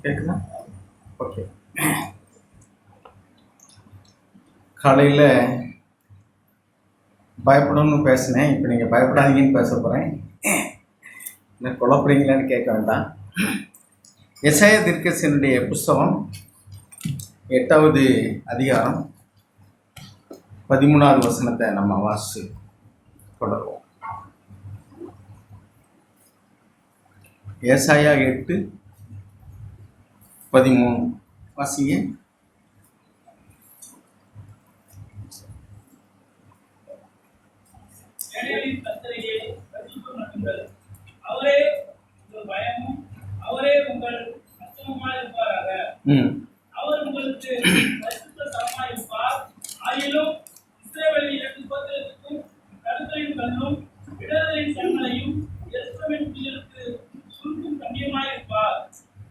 கேட்குதா? ஓகே. காலையில் பயப்படணும்னு பேசினேன். இப்போ நீங்கள் பயப்படாதீங்கன்னு பேச போகிறேன். என்ன குழப்பறீங்களான்னு கேட்க வேண்டாம். எசாயா தீர்க்கதரிசியினுடைய புஸ்தகம் 8வது அதிகாரம் 13வது வசனத்தை நம்ம வாசித்து தொடருவோம். ஏசாயா 8:13 வாசிங்க.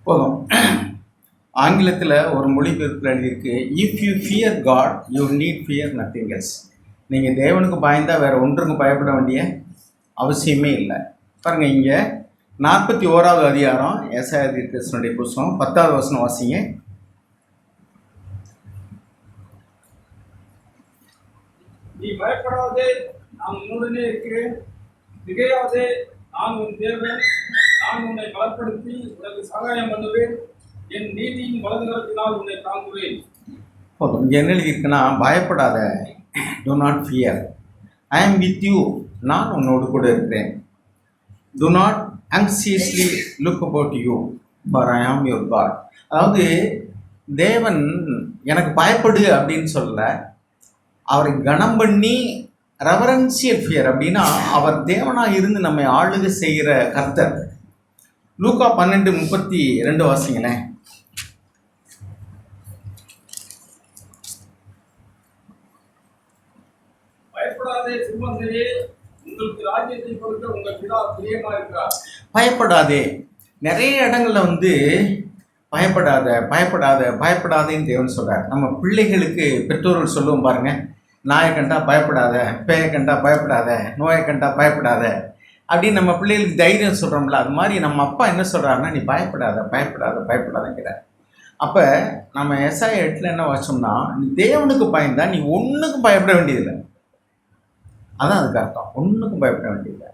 போதும். ஆங்கிலத்தில் ஒரு மொழிபெயர்ப்பில் எழுதியிருக்கு, if you fear God you need fear nothing else. நீங்கள் தேவனுக்கு பயந்தால் வேறு ஒன்றுக்கும் பயப்பட வேண்டிய அவசியமே இல்லை. பாருங்கள், இங்கே 41வது அதிகாரம் ஏசாயா தீர்க்கதரிசியினுடைய புஸ்தகம் 10வது வசனம் வாசிங்க. நீ பயப்படாதே, நான் உன்னுடனே இருக்கிறேன். திகையாதே, நான் உன் தேவன். நான் உன்னை பலப்படுத்தி உனக்கு சகாயம் பண்ணுவேன். என் நீதியின் வலதுகரத்தினால் உன்னை தாங்குவேன். போதும். இங்கே என்ன எழுதியிருக்குன்னா, பயப்படாத, do not fear, I am with you, நான் உன்னோடு கூட இருக்கிறேன். do not anxiously look about you, for I am your God. அதாவது தேவன் எனக்கு பயப்படு அப்படின்னு சொல்ல, அவரை கனம் பண்ணி ரெவரன்சியல் ஃபியர் அப்படின்னா அவர் தேவனாக இருந்து நம்மை ஆளுகை செய்கிற கர்த்தர். லூக்கா 12:32 வாசிங்களேன். பயப்படாதே சிம்மங்களே, உங்களுக்கு ராஜ்யத்தை கொடுக்க உங்கள் பிதா பிரியமா இருக்கிறார். பயப்படாதே. நிறைய இடங்கள்ல பயப்படாத பயப்படாத பயப்படாதேன்னு தேவன் சொல்கிறார். நம்ம பிள்ளைகளுக்கு பெற்றோர்கள் சொல்லுவோம் பாருங்க, நாயை கண்டா பயப்படாத, பேயை கண்டா பயப்படாத, நோயை கண்டா பயப்படாத அப்படின்னு நம்ம பிள்ளைகளுக்கு தைரியம் சொல்கிறோம்ல. அது மாதிரி நம்ம அப்பா என்ன சொல்கிறாருன்னா, நீ பயப்படாத பயப்படாத பயப்படாதங்கிறார். அப்போ நம்ம ஏசாயா 8 என்ன வச்சோம்னா, நீ தேவனுக்கு பயந்தா நீ ஒன்றுக்கும் பயப்பட வேண்டியதில்லை. அதான் அதுக்கு அர்த்தம். ஒன்றுக்கும் பயப்பட வேண்டியதில்லை.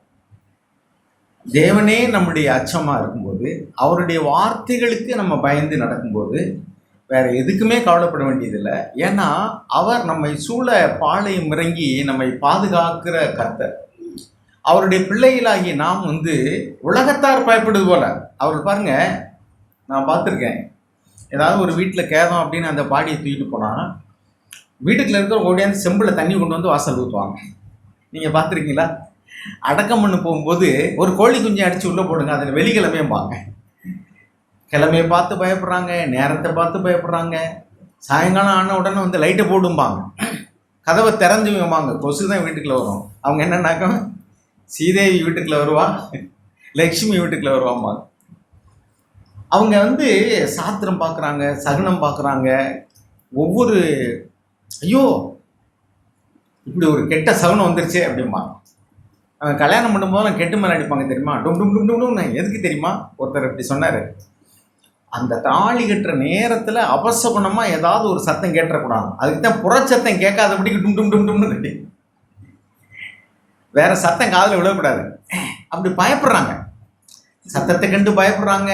தேவனே நம்முடைய அச்சமாக இருக்கும்போது, அவருடைய வார்த்தைகளுக்கு நம்ம பயந்து நடக்கும்போது வேற எதுக்குமே கவலைப்பட வேண்டியதில்லை. ஏன்னா அவர் நம்மை சூழ பாளையம் இறங்கி நம்மை பாதுகாக்கிற கர்த்தர். அவருடைய பிள்ளைகளாகி நாம் உலகத்தார் பயப்படுது போல. அவர் பாருங்க, நான் பார்த்துருக்கேன், ஏதாவது ஒரு வீட்டில் கேதம் அப்படின்னு அந்த பாடியை தூக்கிட்டு போனால் வீட்டுக்குள்ள இருக்கிற ஓடியாந்து செம்பில் தண்ணி கொண்டு வந்து வாசல் ஊற்றுவாங்க. நீங்கள் பார்த்துருக்கீங்களா? அடக்கம் பண்ணு போகும்போது ஒரு கோழி குஞ்சை அடித்து உள்ளே போடுங்க, அதில் வெள்ளிக்கிழமையும்பாங்க. கிழமையை பார்த்து பயப்படுறாங்க, நேரத்தை பார்த்து பயப்படுறாங்க. சாயங்காலம் ஆன உடனே லைட்டை போடும்பாங்க, கதவை திறந்துவாங்க, கொசு தான் வீட்டுக்குள்ளே வரும். அவங்க என்னன்னாக்கா, சீதேவி வீட்டுக்குள்ளே வருவா, லக்ஷ்மி வீட்டுக்குள்ளே வருவாம்பாங்க. அவங்க சாத்திரம் பார்க்குறாங்க, சகுனம் பார்க்குறாங்க. ஒவ்வொரு ஐயோ இப்படி ஒரு கெட்ட சகுனம் வந்துருச்சு அப்படிம்பா. அவங்க கல்யாணம் பண்ணும்போது கெட்டு மேலே அடிப்பாங்க தெரியுமா, டும் டும் டும் டும் டும். எதுக்கு தெரியுமா? ஒருத்தர் இப்படி சொன்னார், அந்த தாலி கட்டுற நேரத்தில் அபசகுணமாக ஏதாவது ஒரு சத்தம் கேட்டுறக்கூடாது, அதுக்கு தான் புறச்சத்தம் கேட்காதபடிக்கு டும் டும் டும் டும்னு கட்டி வேற சத்தம் காதில் விடக்கூடாது. அப்படி பயப்படுறாங்க, சத்தத்தை கண்டு பயப்படுறாங்க,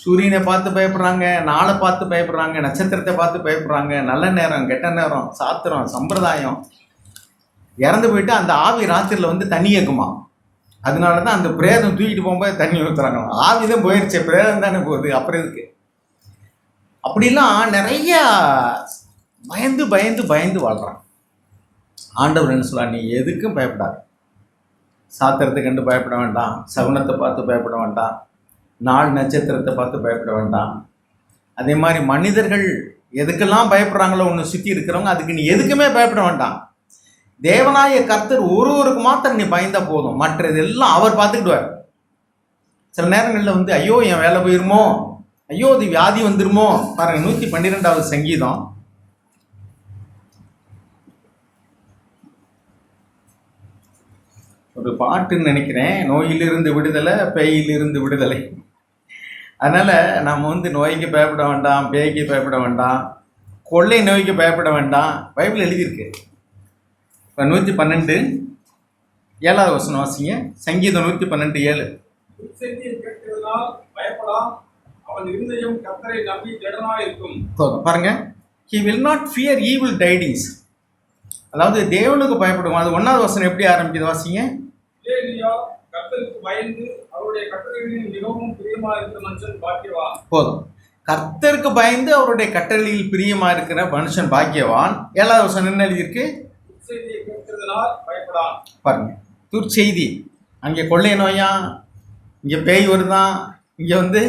சூரியனை பார்த்து பயப்படுறாங்க, நாளை பார்த்து பயப்படுறாங்க, நட்சத்திரத்தை பார்த்து பயப்படுறாங்க. நல்ல நேரம் கெட்ட நேரம், சாத்திரம் சம்பிரதாயம். இறந்து போயிட்டு அந்த ஆவி ராத்திரியில் தண்ணி கேட்குமா. அதனால தான் அந்த பிரேதம் தூக்கிட்டு போகும்போது தண்ணி ஊற்றுறாங்க. ஆவி தான் போயிடுச்சு, பிரேதம் தானே போகுது, அப்புறம் இருக்கு. அப்படிலாம் நிறைய பயந்து பயந்து பயந்து வாழ்கிறான். ஆண்டவர் என்ன சொல்கிறார், நீ எதுக்கும் பயப்படாது. சாத்திரத்தை கண்டு பயப்பட வேண்டாம், சகுனத்தை பார்த்து பயப்பட வேண்டாம், நாள் நட்சத்திரத்தை பார்த்து பயப்பட வேண்டாம். அதே மாதிரி மனிதர்கள் எதுக்கெல்லாம் பயப்படுறாங்களோ ஒன்று சுற்றி இருக்கிறவங்க, அதுக்கு நீ எதுக்குமே பயப்பட வேண்டாம். தேவனாய கர்த்தர் ஒருவருக்கு மாத்திரம் நீ பயந்தா போதும், மற்றதெல்லாம் அவர் பார்த்துக்கிடுவார். சில நேரங்களில் ஐயோ என் வேலை போயிருமோ, ஐயோ அது வியாதி வந்துருமோ. பாருங்க, 112வது சங்கீதம் ஒரு பாட்டுன்னு நினைக்கிறேன், நோயிலிருந்து விடுதலை, பேயிலிருந்து விடுதலை. அதனால் நம்ம வந்து நோய்க்கு பயப்பட வேண்டாம், பேய்க்கு பயப்பட வேண்டாம், கொள்ளை நோய்க்கு பயப்பட வேண்டாம். பைபிள் எழுதியிருக்கு. இப்போ 112 7வது வசனம் வாசிங்க. சங்கீதம் 112:7. துர்ச்செய்தியை கேட்கிறதுனால் பயப்படாம், அவன் இருதயம் கர்த்தரை நம்பி திடனாய் இருக்கும். போதும் பாருங்க. he will not fear evil tidings. அதாவது தேவனுக்கு பயப்படுவோம். அது 1வது வசனம் எப்படி ஆரம்பிக்குது வாசிங்க. ஏலியா கர்த்தருக்கு பயந்து அவருடைய கட்டளைகளில் மிகவும் பிரியமா இருக்கிற மனுஷன் பாக்கியவான். போதும். கர்த்தருக்கு பயந்து அவருடைய கட்டளையில் பிரியமா இருக்கிற மனுஷன் பாக்கியவான். 7வது வசனம் என்ன எழுதியிருக்கு? துர்ச்செய்தியை கேட்கிறதுனால் பயப்படாம். பாருங்க, துர்ச்செய்தி. அங்கே கொள்ளை நோயா, இங்கே பேய் வருதான், இங்கே வந்து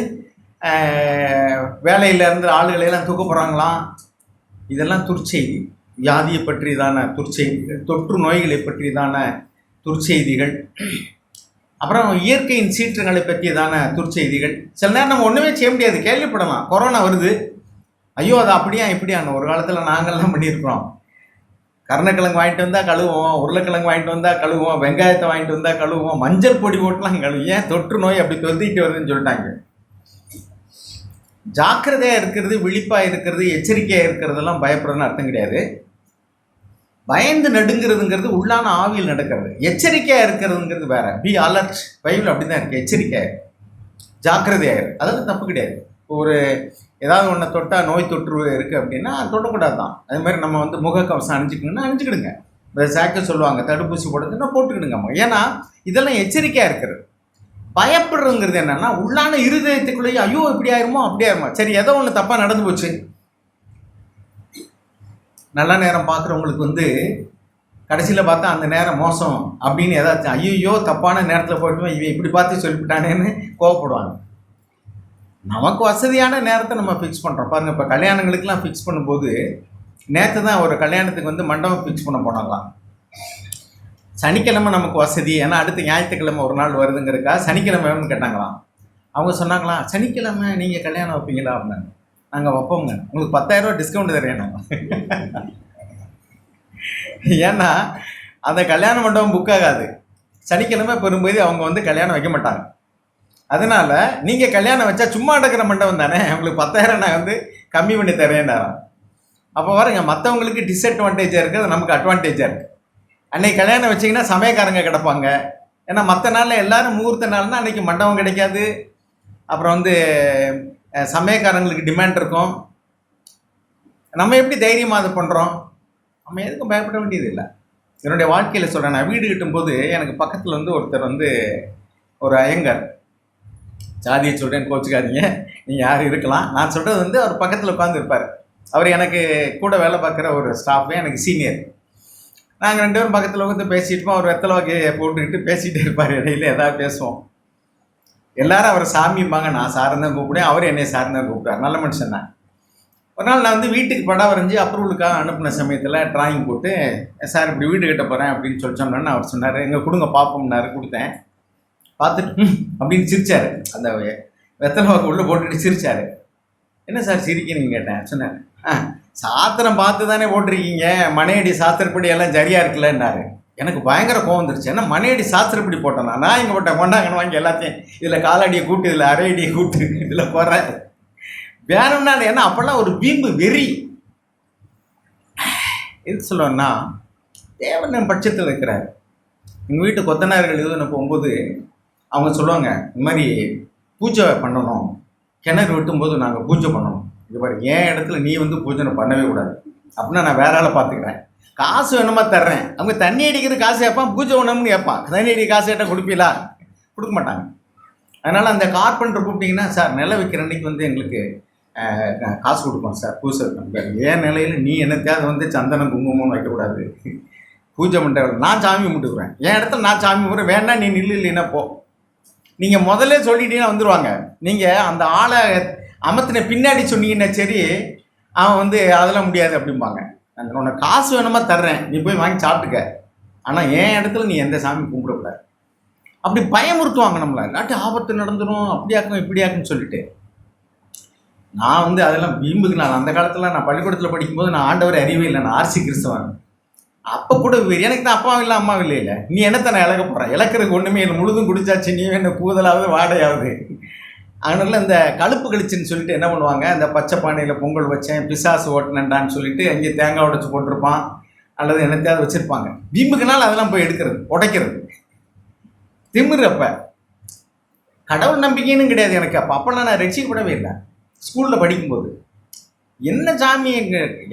வேலையில இருந்து ஆளுகளையெல்லாம் தூக்க போகிறாங்களாம். இதெல்லாம் துர்ச்செய்தி. வியாதியை பற்றியதான துர்ச்செய்திகள், தொற்று நோய்களை பற்றியதான துர்ச்செய்திகள், அப்புறம் இயற்கையின் சீற்றங்களை பற்றியதான துர்ச்செய்திகள். சில நேரம் நம்ம ஒன்றுமே செய்ய முடியாது, கேள்விப்படலாம். கொரோனா வருது, ஐயோ அது அப்படியா இப்படியான்னு ஒரு காலத்தில் நாங்கள்லாம் பண்ணியிருக்கிறோம். கருணக்கிழங்கு வாங்கிட்டு வந்தால் கழுவுவோம், உருளைக்கிழங்கு வாங்கிட்டு வந்தால் கழுவுவோம், வெங்காயத்தை வாங்கிட்டு வந்தால் கழுவுவோம், மஞ்சள் பொடி போட்டுலாம் கழுவும். ஏன் தொற்று நோய் அப்படி தொத்திட்டு வருதுன்னு சொல்லிட்டாங்க. ஜாக்கிரதையாக இருக்கிறது, விழிப்பாக இருக்கிறது, எச்சரிக்கையாக இருக்கிறதெல்லாம் பயப்படுறதுன்னு அர்த்தம் கிடையாது. பயந்து நடுங்கிறதுங்கிறது உள்ளான ஆவியில் நடக்கிறது. எச்சரிக்கையாக இருக்கிறதுங்கிறது வேற. Be alert. பைபிள் அப்படி தான் இருக்குது. எச்சரிக்கையாக ஜாக்கிரதையாக அதாவது தப்பு கிடையாது. ஒரு ஏதாவது ஒன்று தொட்டால் நோய் தொற்று இருக்குது அப்படின்னா தொடக்கூடாது தான். அது மாதிரி நம்ம வந்து முகக்கவசம் அணிஞ்சிக்கணும்னா அணிஞ்சிக்கிடுங்க. சாக்க சொல்லுவாங்க தடுப்பூசி போடுறதுன்னா போட்டுக்கிடுங்க. ஏன்னா இதெல்லாம் எச்சரிக்கையாக இருக்கிறது. பயப்படுறதுங்கிறது என்னன்னா உள்ளான இருதயத்துக்குள்ளேயே ஐயோ இப்படி ஆயிருமோ அப்படி ஆயிருமா, சரி ஏதோ ஒன்று தப்பாக நடந்து போச்சு. நல்ல நேரம் பார்க்குறவங்களுக்கு வந்து கடைசியில் பார்த்தா அந்த நேரம் மோசம் அப்படின்னு ஏதாச்சும் ஐயோ தப்பான நேரத்தில் போய்ட்டு இவன் இப்படி பார்த்து சொல்லிவிட்டானேன்னு கோவப்படுவாங்க. நமக்கு வசதியான நேரத்தை நம்ம ஃபிக்ஸ் பண்ணுறோம் பாருங்கள். இப்போ கல்யாணங்களுக்கெல்லாம் ஃபிக்ஸ் பண்ணும்போது நேற்று தான் ஒரு கல்யாணத்துக்கு வந்து மண்டபம் ஃபிக்ஸ் பண்ண போனாங்களாம். சனிக்கிழமை நமக்கு வசதி, ஏன்னா அடுத்த ஞாயிற்றுக்கிழமை ஒரு நாள் வருதுங்கிறக்கா சனிக்கிழமை வேணும்னு கேட்டாங்களாம். அவங்க சொன்னாங்களாம் சனிக்கிழமை நீங்கள் கல்யாணம் வைப்பீங்களா அப்படின்னாங்க. நாங்கள் வைப்போங்க, உங்களுக்கு 10,000 ரூபா டிஸ்கவுண்ட் தரேன் நாங்கள். ஏன்னா அந்த கல்யாண மண்டபம் புக் ஆகாது. சனிக்கிழமை பெரும்போது அவங்க வந்து கல்யாணம் வைக்க மாட்டாங்க. அதனால் நீங்கள் கல்யாணம் வச்சா சும்மா அடக்கிற மண்டபம் தானே, உங்களுக்கு 10,000 நான் வந்து கம்மி பண்ணி தரேன்னாராம். அப்போ பாருங்க, மற்றவங்களுக்கு டிஸ்அட்வான்டேஜாக இருக்குது, நமக்கு அட்வான்டேஜாக இருக்குது. அன்றைக்கி கல்யாணம் வச்சிங்கன்னா சமயக்காரங்க கிடப்பாங்க. ஏன்னா மற்ற நாளில் எல்லோரும் முகூர்த்த நாள்னால் அன்றைக்கி மண்டபம் கிடைக்காது. அப்புறம் வந்து சமயக்காரங்களுக்கு டிமாண்ட் இருக்கும். நம்ம எப்படி தைரியமாக அதை பண்ணுறோம்? நம்ம எதுக்கும் பயப்பட வேண்டியது இல்லை. என்னுடைய வாழ்க்கையில் சொல்கிறேன், நான் வீடு கட்டும்போது எனக்கு பக்கத்தில் வந்து ஒருத்தர் வந்து ஒரு ஐயங்கார், ஜாதியை சொல்கிறேன் கோச்சுக்காதீங்க, நீங்கள் யார் இருக்கலாம். நான் சொல்கிறது வந்து அவர் பக்கத்தில் உட்காந்து இருப்பார். அவர் எனக்கு கூட வேலை பார்க்குற ஒரு ஸ்டாஃபே, எனக்கு சீனியர். நாங்கள் 2 பேரும் பக்கத்தில் உட்காந்து பேசிட்டுப்போம். அவர் வெத்தலை வகை போட்டுக்கிட்டு பேசிகிட்டே இருப்பார். இடையில ஏதாவது பேசுவோம். எல்லாரும் அவரை சாமிம்பாங்க, நான் சாருன்னு தான் கூப்பிடுவேன், அவர் என்னை சாருன்னு தான் கூப்பிட்டார். நல்ல மனுஷன் தான். ஒரு நாள் நான் வந்து வீட்டுக்கு படம் வரைஞ்சி அப்ரூவலுக்காக அனுப்பின சமயத்தில் டிராயிங் போட்டு, சார் இப்படி வீடு கட்ட போகிறேன் அப்படின்னு சொல்லி சொன்னோன்னு அவர் சொன்னார், எங்கள் கொடுங்க பார்ப்போம்னாரு. கொடுத்தேன். பார்த்துட்டு அப்படின்னு சிரிச்சார். அந்த வெத்தலை வாக்கு உள்ளே போட்டுட்டு சிரிச்சார். என்ன சார் சிரிக்கிறீங்க கேட்டேன். சொன்னார், சாத்திரம் பார்த்து தானே போட்டிருக்கீங்க, மனையடி சாஸ்திரப்படி எல்லாம் சரியாக இருக்குல்லன்னாரு. எனக்கு பயங்கர கோவம் வந்துருச்சு. ஏன்னா மனையடி சாஸ்திரப்படி போட்டேன், நான் இங்கே போட்டேன் கொண்டாங்கன்னு வாங்கி எல்லாத்தையும் இதில் காலடியை கூட்டு, இதில் அரையடியை கூட்டு, இதில் போடுறேன் வேணும்னா. ஏன்னா அப்போல்லாம் ஒரு வீம்பு வெறி. எது சொல்லுவேன்னா, தேவன் பட்சத்தில் இருக்கிறார். எங்கள் வீட்டு கொத்தனார்கள் இதுன்னு போகும்போது அவங்க சொல்லுவாங்க, இந்த மாதிரி பூஜை பண்ணணும், கிணறு வெட்டும்போது நாங்கள் பூஜை பண்ணணும். இது பாரு, என் இடத்துல நீ வந்து பூஜனை பண்ணவே கூடாது, அப்படின்னா நான் வேற ஆளை பார்த்துக்கிறேன், காசு வேணுமா தர்றேன். அவங்க தண்ணி அடிக்கிறது காசு கேட்பான், பூஜை வேணும்னு கேட்பான். தண்ணி அடிக்க காசு கேட்டால் கொடுப்பீங்களா? கொடுக்க மாட்டாங்க. அதனால் அந்த கார்பெண்டர் கூப்பிட்டிங்கன்னா, சார் நிலை வைக்கிற அன்றைக்கி வந்து எங்களுக்கு காசு கொடுப்போம் சார் பூசை. என் நிலையில் நீ என்னத்தையாவது வந்து சந்தனம் குங்குமம் வைக்கக்கூடாது, பூஜை பண்ணுற நான் சாமி கும்பிட்டுக்குறேன், என் இடத்துல நான் சாமி கும்பிட்றேன், வேணா நீ நில்லு, இல்லைன்னா போ. நீங்கள் முதல்ல சொல்லிட்டீங்கன்னா வந்துடுவாங்க. நீங்கள் அந்த ஆளை அமர்த்தின பின்னாடி சொன்னீங்கன்னா சரி, அவன் வந்து அதெல்லாம் முடியாது அப்படிம்பாங்க. நான் உனக்கு காசு வேணுமா தர்றேன், நீ போய் வாங்கி சாப்பிட்டுக்க, ஆனால் என் இடத்துல நீ எந்த சாமி கும்பிடக்கூடாது. அப்படி பயமுறுத்துவாங்க நம்மளை. இல்லாட்டி ஆபத்து நடந்துடும், அப்படியாக்கும் இப்படியாக்குன்னு சொல்லிட்டு. நான் வந்து அதெல்லாம் வீம்புக்கு, நான் அந்த காலத்தில் நான் பள்ளிக்கூடத்தில் படிக்கும்போது நான் ஆண்டவர் அறிவே இல்லை, நான் ஆர்சி கிறிஸ்தவன். அப்போ கூட எனக்கு தான் அப்பாவும் இல்லை அம்மாவும் இல்லை. நீ என்னத்தை நான் இழக்க போகிறேன்? இழக்கிறதுக்கு ஒன்றுமே இல்லை, முழுதும் குடிச்சாச்சு, நீ என்ன கூதலாவது வாடையாவது. அதனால இந்த கழுப்பு கழிச்சுன்னு சொல்லிட்டு என்ன பண்ணுவாங்க, இந்த பச்சை பானையில் பொங்கல் வச்சேன் பிசாசு ஓட்டினண்டான்னு சொல்லிட்டு அங்கே தேங்காய் உடைச்சு போட்டிருப்பான் அல்லது என்னத்தையாவது வச்சுருப்பாங்க. வீம்புக்குனால அதெல்லாம் போய் எடுக்கிறது, உடைக்கிறது, திமிர்றப்ப. கடவுள் நம்பிக்கைன்னு கிடையாது எனக்கு. அப்போல்லாம் நான் ரட்சிக்கப்படவே இல்லை. ஸ்கூலில் படிக்கும்போது என்ன சாமி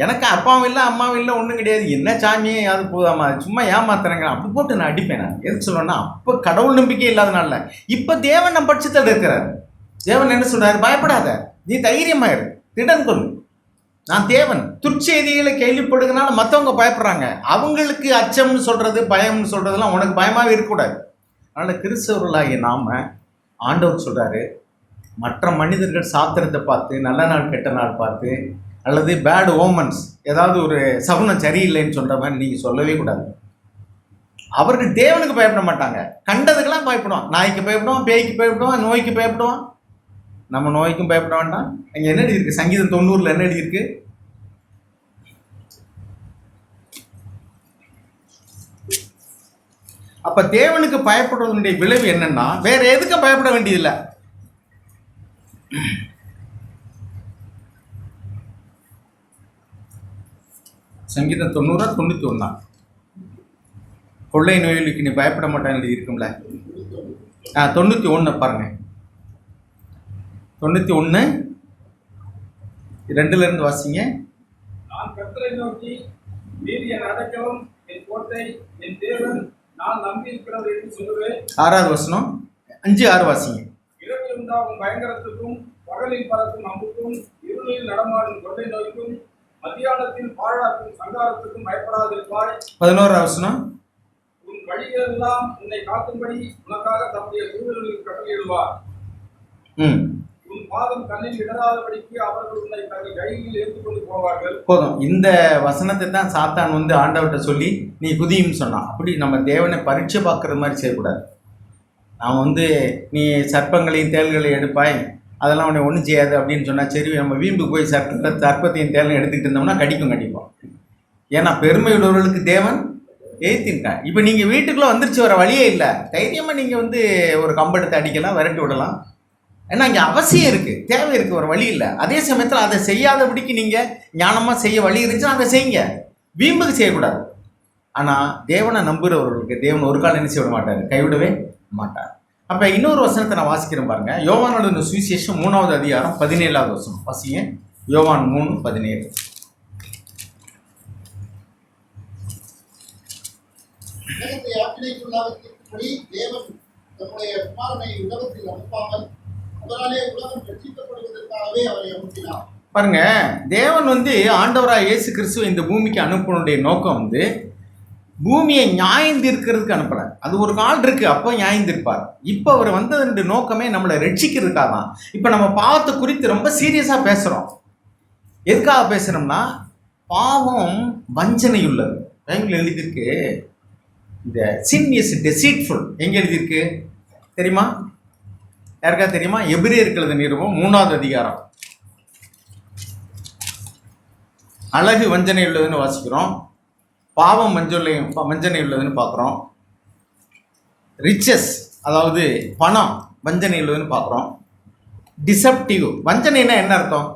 எனக்கு அப்பாவும் இல்லை அம்மாவும் இல்லை ஒன்றும் கிடையாது, என்ன சாமியே அது போதாமா சும்மா ஏமாத்துறேங்க அப்படி போட்டு நான் அடிப்பேன். நான் எதுக்கு சொல்லுவேன்னா, அப்போ கடவுள் நம்பிக்கை இல்லாதனால. இப்போ தேவன் நம்ம பட்சத்தில் இருக்கிறார். தேவன் என்ன சொல்றாரு, பயப்படாத, நீ தைரியமாயிரு, திடன் கொள், நான் தேவன். துர்ச்செய்திகளை கேள்விப்படுகிறனால மற்றவங்க பயப்படுறாங்க, அவங்களுக்கு அச்சம்னு சொல்றது பயம்னு சொல்றதெல்லாம் உனக்கு பயமாகவே இருக்கக்கூடாது. அதனால் கிறிஸ்தவர்களாகிய நாம ஆண்டவர் சொல்றாரு, மற்ற மனிதர்கள் சாத்திரத்தை பார்த்து நல்ல நாள் கெட்ட நாள் பார்த்து அல்லது பேட் ஓமன்ஸ் ஏதாவது ஒரு சகுனம் சரியில்லைன்னு சொல்கிற மாதிரி நீங்கள் சொல்லவே கூடாது. அவர்கள் தேவனுக்கு பயப்பட மாட்டாங்க, கண்டதுக்கெல்லாம் பயப்படுவான். நாய்க்கு பயப்படுவான், பேய்க்கு பயப்படுவான், நோய்க்கு பயப்படுவான். நம்ம நோய்க்கும் பயப்பட வேண்டாம். அங்கே என்ன எழுதியிருக்கு, சங்கீதம் 90 என்ன எழுதியிருக்கு, அப்போ தேவனுக்கு பயப்படுவதனுடைய விளைவு என்னன்னா, வேற எதுக்கும் பயப்பட வேண்டியதில்லை. சங்கீதம் 90 91 கொள்ளை நோய்களுக்கு நீ பயப்பட மாட்டான்னு இருக்கும்ல. 91 பாருங்க, 91 2 வாசிங்க. நான் கர்த்தரை நோக்கி, நீர் என் அடைக்கலம், என் கோட்டை, என் தேவன், நான் நம்பி இருக்கிறவர் என்று சொல்லுவேன். 6வது வசனம், 5, 6 வாசிங்க. இரவில் உண்டாகும் பயங்கரத்துக்கும், பகலில் பறக்கும் அம்புக்கும், இருளில் நடமாடும் கொள்ளை நோய்க்கும், மத்தியானத்தில் பாழாக்கும் சங்காரத்துக்கும் பயப்படாதிருப்பாய். 11வது வசனம், உன் வழிகளெல்லாம் உன்னை காக்கும்படி உனக்காக தம்முடைய தூதர்களுக்கு கட்டளையிடுவார். உன் பாதம் கண்ணில் இடராதபடிக்கு அவர்கள் உன்னை தங்கள் கையில் எடுத்துக்கொண்டு போவார்கள். போதும். இந்த வசனத்தை தான் சாத்தான் வந்து ஆண்டவர்கிட்ட சொல்லி நீ குதியும் சொன்னான். அப்படி நம்ம தேவனை பரீட்சை பார்க்குற மாதிரி செய்யக்கூடாது. நான் வந்து நீ சர்ப்பங்களையும் தேள்களையும் எடுப்பாய், அதெல்லாம் உன்னை ஒன்றும் செய்யாது அப்படின்னு சொன்னால், சரி நம்ம வீம்பு போய் சர்ப்பத்தையும் தேளையும் எடுத்துக்கிட்டு இருந்தோம்னா கண்டிப்பாக. ஏன்னா பெருமை உள்ளவர்களுக்கு தேவன் ஏற்றின்ட்டான். இப்போ நீங்கள் வீட்டுக்குள்ளே வந்துருச்சு, வர வழியே இல்லை, தைரியமாக நீங்கள் வந்து ஒரு கம்பெடுத்து அடிக்கலாம், விரட்டி விடலாம். ஏன்னா இங்கே அவசியம் இருக்குது, தேவை இருக்குது, ஒரு வழி இல்லை. அதே சமயத்தில் அதை செய்யாதபடிக்கு நீங்கள் ஞானமாக செய்ய வழி இருந்துச்சுன்னா அதை செய்யுங்க, வீம்புக்கு செய்யக்கூடாது. ஆனால் தேவனை நம்புகிறவர்களுக்கு தேவன் ஒரு காலம் என்ன செய்ய மாட்டார், கைவிடவே மாட்டார். அப்போ இன்னொரு வசனத்தை நான் வாசிக்கிறேன் பாருங்க. யோவானோட சுவிசேஷம் 3வது அதிகாரம் 17வது வசனம் வாசிங்க. யோவான் 3:17. பாருங்க, தேவன் வந்து ஆண்டவராக இயேசு கிறிஸ்துவ இந்த பூமிக்கு அனுப்பினுடைய நோக்கம் வந்து பூமியை நியாயந்திருக்கிறதுக்கு அனுப்பலை. அது ஒரு கால் இருக்கு, அப்போ நியாயந்திருப்பார். இப்போ அவர் வந்ததுடைய நோக்கமே நம்மளை ரட்சிக்கிறதுக்காக தான். இப்போ நம்ம பாவத்தை குறித்து ரொம்ப சீரியஸாக பேசுகிறோம். எதுக்காக பேசுகிறோம்னா, பாவம் வஞ்சனை உள்ளது. பைபிள் எழுதியிருக்கு, இந்த சின் இஸ் டெசீட்ஃபுல். எங்கே எழுதியிருக்கு தெரியுமா? யாருக்கா தெரியுமா? எபிரேயர்கள் நிருபம் 3வது அதிகாரம். அழகு வஞ்சனை உள்ளதுன்னு வாசிக்கிறோம், பாவம் வஞ்சனை உள்ளதுன்னு பார்க்குறோம், ரிச்சஸ் அதாவது பணம் வஞ்சனை உள்ளதுன்னு பார்க்குறோம், டிசப்டிவ் வஞ்சனைன்னா என்ன அர்த்தம்?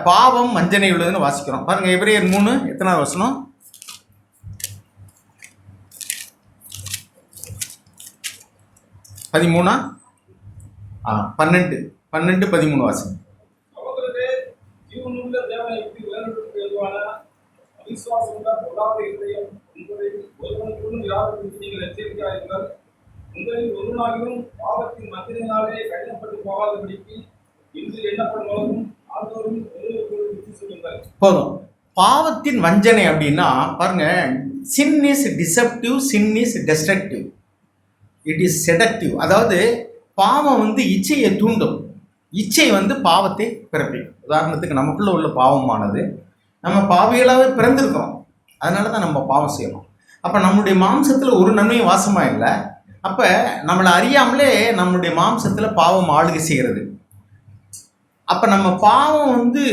பாவம் வஞ்சனை உள்ளதுன்னு வாசிக்கிறோம். பாருங்கள், எபிரேயர் 3 எத்தனாவது வசனம்? 13 12-13 வாசகம். போதும். பாவத்தின் வஞ்சனை அப்படின்னா பாருங்க, sin is deceptive, sin is destructive, it is seductive. அதாவது பாவம் வந்து இச்சையை தூண்டும், இச்சை வந்து பாவத்தை பிறப்பிக்கும். உதாரணத்துக்கு நமக்குள்ள உள்ள பாவமானது, நம்ம பாவிகளாகவே பிறந்திருக்கிறோம், அதனால தான் நம்ம பாவம் செய்யணும். அப்போ நம்முடைய மாம்சத்தில் ஒரு நன்மையும் வாசமாக இல்லை. அப்போ நம்மளை அறியாமலே நம்முடைய மாம்சத்தில் பாவம் ஆளுகை செய்கிறது. அப்போ நம்ம பாவம் வந்து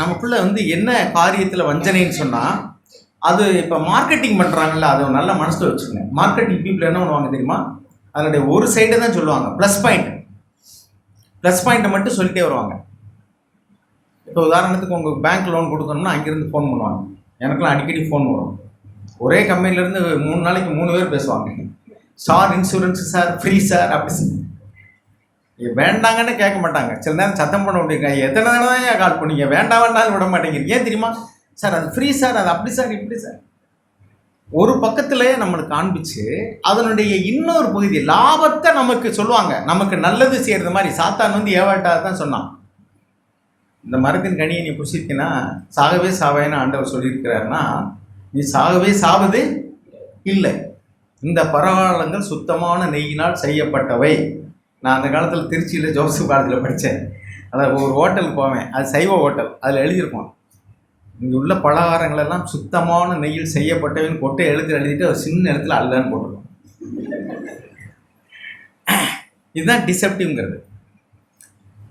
நமக்குள்ளே வந்து என்ன காரியத்தில் வஞ்சனைன்னு சொன்னால், அது இப்போ மார்க்கெட்டிங் பண்ணுறாங்கல்ல, அதை நல்ல மனசில் வச்சுக்கோங்க. மார்க்கெட்டிங் பீப்புள் என்ன பண்ணுவாங்க தெரியுமா? அதனுடைய ஒரு சைடை தான் சொல்லுவாங்க, ப்ளஸ் பாயிண்ட். ப்ளஸ் பாயிண்ட்டை மட்டும் சொல்லிட்டே வருவாங்க. இப்போ உதாரணத்துக்கு உங்களுக்கு பேங்க் லோன் கொடுக்கணும்னா அங்கேருந்து ஃபோன் பண்ணுவாங்க. எனக்குலாம் அடிக்கடி ஃபோன் வரும். ஒரே கம்பெனிலேருந்து 3 நாளைக்கு 3 பேர் பேசுவாங்க. Sir insurance sir, free sir அப்படி வேண்டாங்கன்னு கேட்க மாட்டாங்க. சில நேரம் சத்தம் பண்ண முடியுங்க, எத்தனை தடவை தான் ஏன் கால் பண்ணீங்க, வேண்டாம் வேண்டாலும் விட மாட்டேங்கிறீங்க, ஏன் தெரியுமா சார், அது ஃப்ரீ சார், அது அப்படி சார் இப்படி சார். ஒரு பக்கத்துலேயே நம்மளுக்கு காண்பிச்சு அதனுடைய இன்னொரு பகுதி லாபத்தை நமக்கு சொல்லுவாங்க. நமக்கு நல்லது செய்கிறது மாதிரி சாத்தான் வந்து ஏவாட்டா தான் சொன்னான், இந்த மரத்தின் கனியை நீ புசித்தினா சாகவே சாவேன்னு ஆண்டவர் சொல்லியிருக்கிறாருன்னா, நீ சாகவே சாவது இல்லை. இந்த பரவாயில்லங்கள் சுத்தமான நெய்யினால் செய்யப்பட்டவை. நான் அந்த காலத்தில் திருச்சியில் ஜோசப் காலேஜில் படித்தேன். அதில் ஒரு ஹோட்டலுக்கு போவேன், அது சைவ ஹோட்டல். அதில் எழுதியிருப்போம், இங்கே உள்ள பலகாரங்கள் எல்லாம் சுத்தமான நெய்யில் செய்யப்பட்டவன்னு கொட்டை எழுதிட்டு ஒரு சின்ன இடத்துல அல்லன்னு போட்டிருக்கோம். இதுதான் டிசெப்டிவ்ங்கிறது.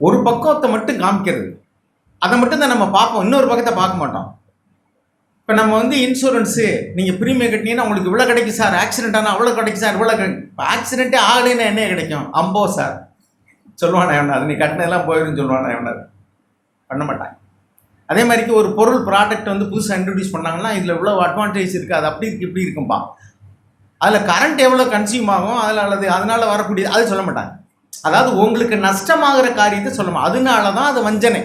ஒரு பக்கத்தை மட்டும் காமிக்கிறது, அதை மட்டும் தான் நம்ம பார்ப்போம், இன்னொரு பக்கத்தை பார்க்க மாட்டோம். இப்போ நம்ம வந்து இன்சூரன்ஸு நீங்கள் ப்ரீமியம் கட்டினீங்கன்னா உங்களுக்கு இவ்வளோ கிடைக்கும் சார், ஆக்சிடென்ட் ஆனால் அவ்வளோ கிடைக்கும் சார், இவ்வளோ கிடைக்கும். இப்போ ஆக்சிடென்ட்டே ஆகலைன்னா என்ன கிடைக்கும், அம்போ சார் சொல்லுவானா எவனாது, நீ கட்டினதெல்லாம் போயிடுன்னு சொல்லுவானா எவனாது, பண்ண மாட்டாங்க. அதே மாதிரிக்கு ஒரு பொருள் ப்ராடக்ட் வந்து புதுசாக இன்ட்ரடியூஸ் பண்ணாங்கன்னா இதில் இவ்வளோ அட்வான்டேஜ் இருக்குது, அது அப்படி இருக்குது இப்படி இருக்கும்பா, அதில் கரண்ட் எவ்வளோ கன்சியூம் ஆகும், அதில் அல்லது அதனால் வரக்கூடியது அது சொல்ல மாட்டாங்க. அதாவது உங்களுக்கு நஷ்டமாகிற காரியத்தை சொல்லணும். அதனால தான் அது வஞ்சனை.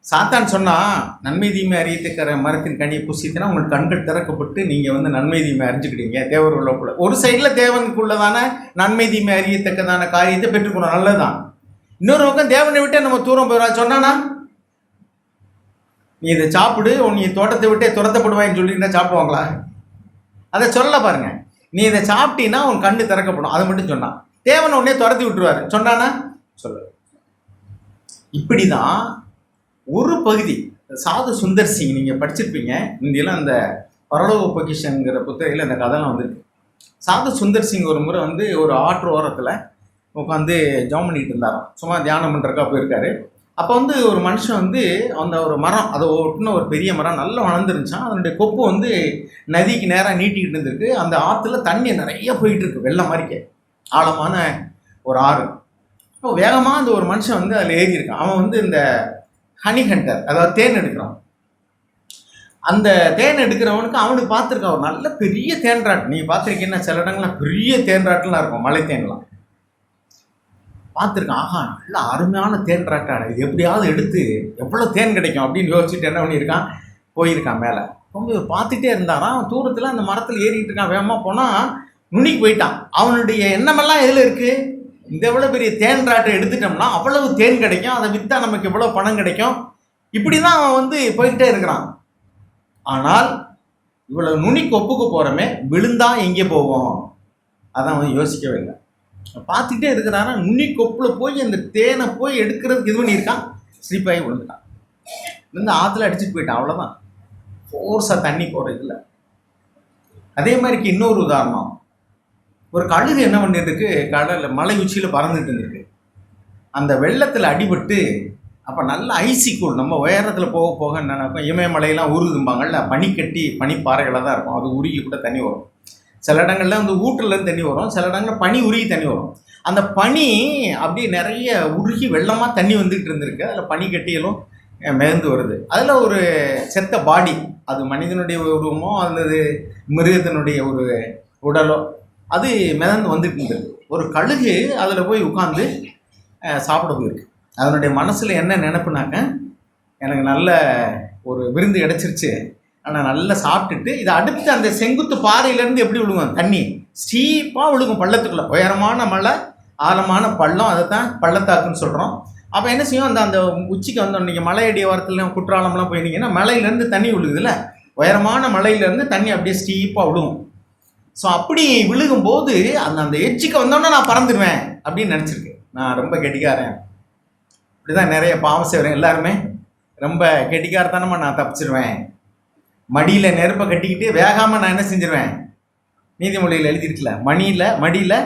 சாத்தான் சொன்னால் நன்மை தீமை அறியத்துக்கிற மரத்தின் கனியை புசித்தினா உங்களுக்கு கண்கள் திறக்கப்பட்டு நீங்கள் வந்து நன்மை தீமை அறிஞ்சுக்கிட்டீங்க, தேவர் உள்ளக்குள்ள. ஒரு சைடில் தேவனுக்குள்ளதான நன்மை தீமை அறியத்தக்கதான காரியத்தை பெற்றுக்கணும், நல்லதுதான். இன்னொரு பக்கம் தேவனை விட்டே நம்ம தூரம் போயிடா சொன்னானா, நீ இதை சாப்பிடு, நீ தோட்டத்தை விட்டே துரத்தப்படுவான்னு சொல்லியிருந்தா சாப்பிடுவாங்களா? அதை சொல்ல பாருங்க, நீ இதை சாப்பிட்டீன்னா உன் கண்ணு திறக்கப்படும், அதை மட்டும் சொன்னான். தேவனை உடனே துரத்தி விட்டுருவாரு, சொன்னானா சொல்ல. இப்படிதான் ஒரு பகுதி. சாது சுந்தர் சிங் நீங்கள் படிச்சிருப்பீங்க, இந்தியெல்லாம் அந்த பரலோக பொக்கிஷன்ங்கிற புத்தகையில் அந்த கதைலாம் வந்துருக்கு. சாது சுந்தர் சிங் ஒரு முறை வந்து ஒரு ஆற்று ஓரத்தில் உட்காந்து ஜாம் பண்ணிட்டு இருந்தாராம், சும்மா தியானம் பண்ணுறக்கா போயிருக்காரு. அப்போ வந்து ஒரு மனுஷன் வந்து அந்த ஒரு மரம், அதை ஒட்டின ஒரு பெரிய மரம் நல்லா வளர்ந்துருந்துச்சான். அதனுடைய கொப்பு வந்து நதிக்கு நேராக நீட்டிக்கிட்டு இருந்திருக்கு. அந்த ஆற்றுல தண்ணி நிறைய போயிட்டு இருக்கு, வெள்ளம் மாதிரிக்க ஆழமான ஒரு ஆறு. இப்போ வேகமாக அந்த ஒரு மனுஷன் வந்து அதில் ஏறி இருக்கான். அவன் வந்து இந்த ஹனி ஹண்டர், அதாவது தேன் எடுக்கிறான். அந்த தேன் எடுக்கிறவனுக்கு அவனுக்கு பார்த்துருக்கான் ஒரு நல்ல பெரிய தேன்ராட்டு. நீங்கள் பார்த்துருக்கீங்கன்னா சில இடங்கள்லாம் பெரிய தேன்ராட்டுலாம் இருக்கும், மலை தேன்லாம் பார்த்துருக்கான். ஆஹா, நல்ல அருமையான தேன்ராட்டாடு, இது எப்படியாவது எடுத்து எவ்வளோ தேன் கிடைக்கும் அப்படின்னு யோசிச்சுட்டு என்ன பண்ணியிருக்கான், போயிருக்கான் மேலே. ரொம்ப பார்த்துட்டே இருந்தாராம். தூரத்தில் அந்த மரத்தில் ஏறிக்கிட்டு இருக்கான். வேகமாக போனால் நுனிக்கு போயிட்டான். அவனுடைய எண்ணமெல்லாம் எதில் இருக்குது, இந்த எவ்வளோ பெரிய தேன்ராட்டை எடுத்துட்டோம்னா அவ்வளவு தேன் கிடைக்கும், அதை விற்றா நமக்கு எவ்வளோ பணம் கிடைக்கும், இப்படி தான் அவன் வந்து போய்கிட்டே இருக்கிறான். ஆனால் இவ்வளோ நுனிக்கு ஒப்புக்கு போகிறோமே, விழுந்தா எங்கே போவோம், அதான் அவன் யோசிக்கவே இல்லை. பார்த்துட்டே இருக்கிறானா, நுனி கொப்பில் போய் அந்த தேனை போய் எடுக்கிறதுக்கு இது பண்ணியிருக்கான், ஸ்லிப்பாகி விழுந்துட்டான். வந்து ஆற்றுல அடிச்சுட்டு போயிட்டான், அவ்வளோதான். ஃபோர்ஸாக தண்ணி போகிறது இல்லை. அதே மாதிரிக்கு இன்னொரு உதாரணம், ஒரு கழுகு என்ன பண்ணிருக்கு, கடலில் மலை உச்சியில் பறந்துட்டு இருந்திருக்கு. அந்த வெள்ளத்தில் அடிபட்டு, அப்போ நல்ல ஐசிக்கூல், நம்ம உயரத்தில் போக போக நினைப்போம், இமயமலையெல்லாம் உருகுதும்பாங்கள்ல, பனிக்கட்டி பனிப்பாறைகளாக தான் இருக்கும், அது உருகி கூட தண்ணி வரும். சில இடங்கள்ல வந்து ஊற்றுலேருந்து தண்ணி வரும், சில இடங்களில் பனி உருகி தண்ணி வரும். அந்த பனி அப்படியே நிறைய உருகி வெள்ளமாக தண்ணி வந்துக்கிட்டு இருந்திருக்கு. அதில் பனிக்கட்டிகளும் மிதந்து வருது. அதில் ஒரு செத்த பாடி, அது மனிதனுடைய உருவமோ அல்லது மிருகத்தினுடைய ஒரு உடலோ, அது மிதந்து வந்துட்டு இருந்தது. ஒரு கழுகு அதில் போய் உட்காந்து சாப்பிட போயிருக்கு. அதனுடைய மனசில் என்ன நினைப்புனாக்க, எனக்கு நல்ல ஒரு விருந்து கிடச்சிருச்சு, ஆனால் நல்லா சாப்பிட்டுட்டு இதை அடுத்து அந்த செங்குத்து பாறையிலேருந்து எப்படி விழுகும், தண்ணி ஸ்டீப்பாக விழுகும் பள்ளத்துக்குள்ளே. உயரமான மலை, ஆழமான பள்ளம், அதை தான் பள்ளத்தாக்குன்னு சொல்கிறோம். அப்போ என்ன செய்யும், அந்த உச்சிக்கு வந்தோம், நீங்கள் மலையடி வாரத்தில் குற்றாலம்லாம் போயிருந்தீங்கன்னா மலையிலேருந்து தண்ணி விழுகுதுல்ல, உயரமான மலையிலேருந்து தண்ணி அப்படியே ஸ்டீப்பாக விழுகும். ஸோ அப்படி விழுகும்போது அந்த எட்ஜுக்கு வந்தோன்னா நான் பறந்துடுவேன் அப்படின்னு நினச்சிருக்கு. நான் ரொம்ப கெட்டிக்காரன், இப்படி தான் நிறைய பாவம் செய்கிறேன், எல்லாருமே ரொம்ப கெட்டிக்காரத்தனமாக நான் தப்பிச்சிடுவேன், மடியில் நெருப்பை கட்டிக்கிட்டு வேகாமல் நான் என்ன செஞ்சிருவேன், நீதிமொழியில் எழுதியிருக்கல, மடியில்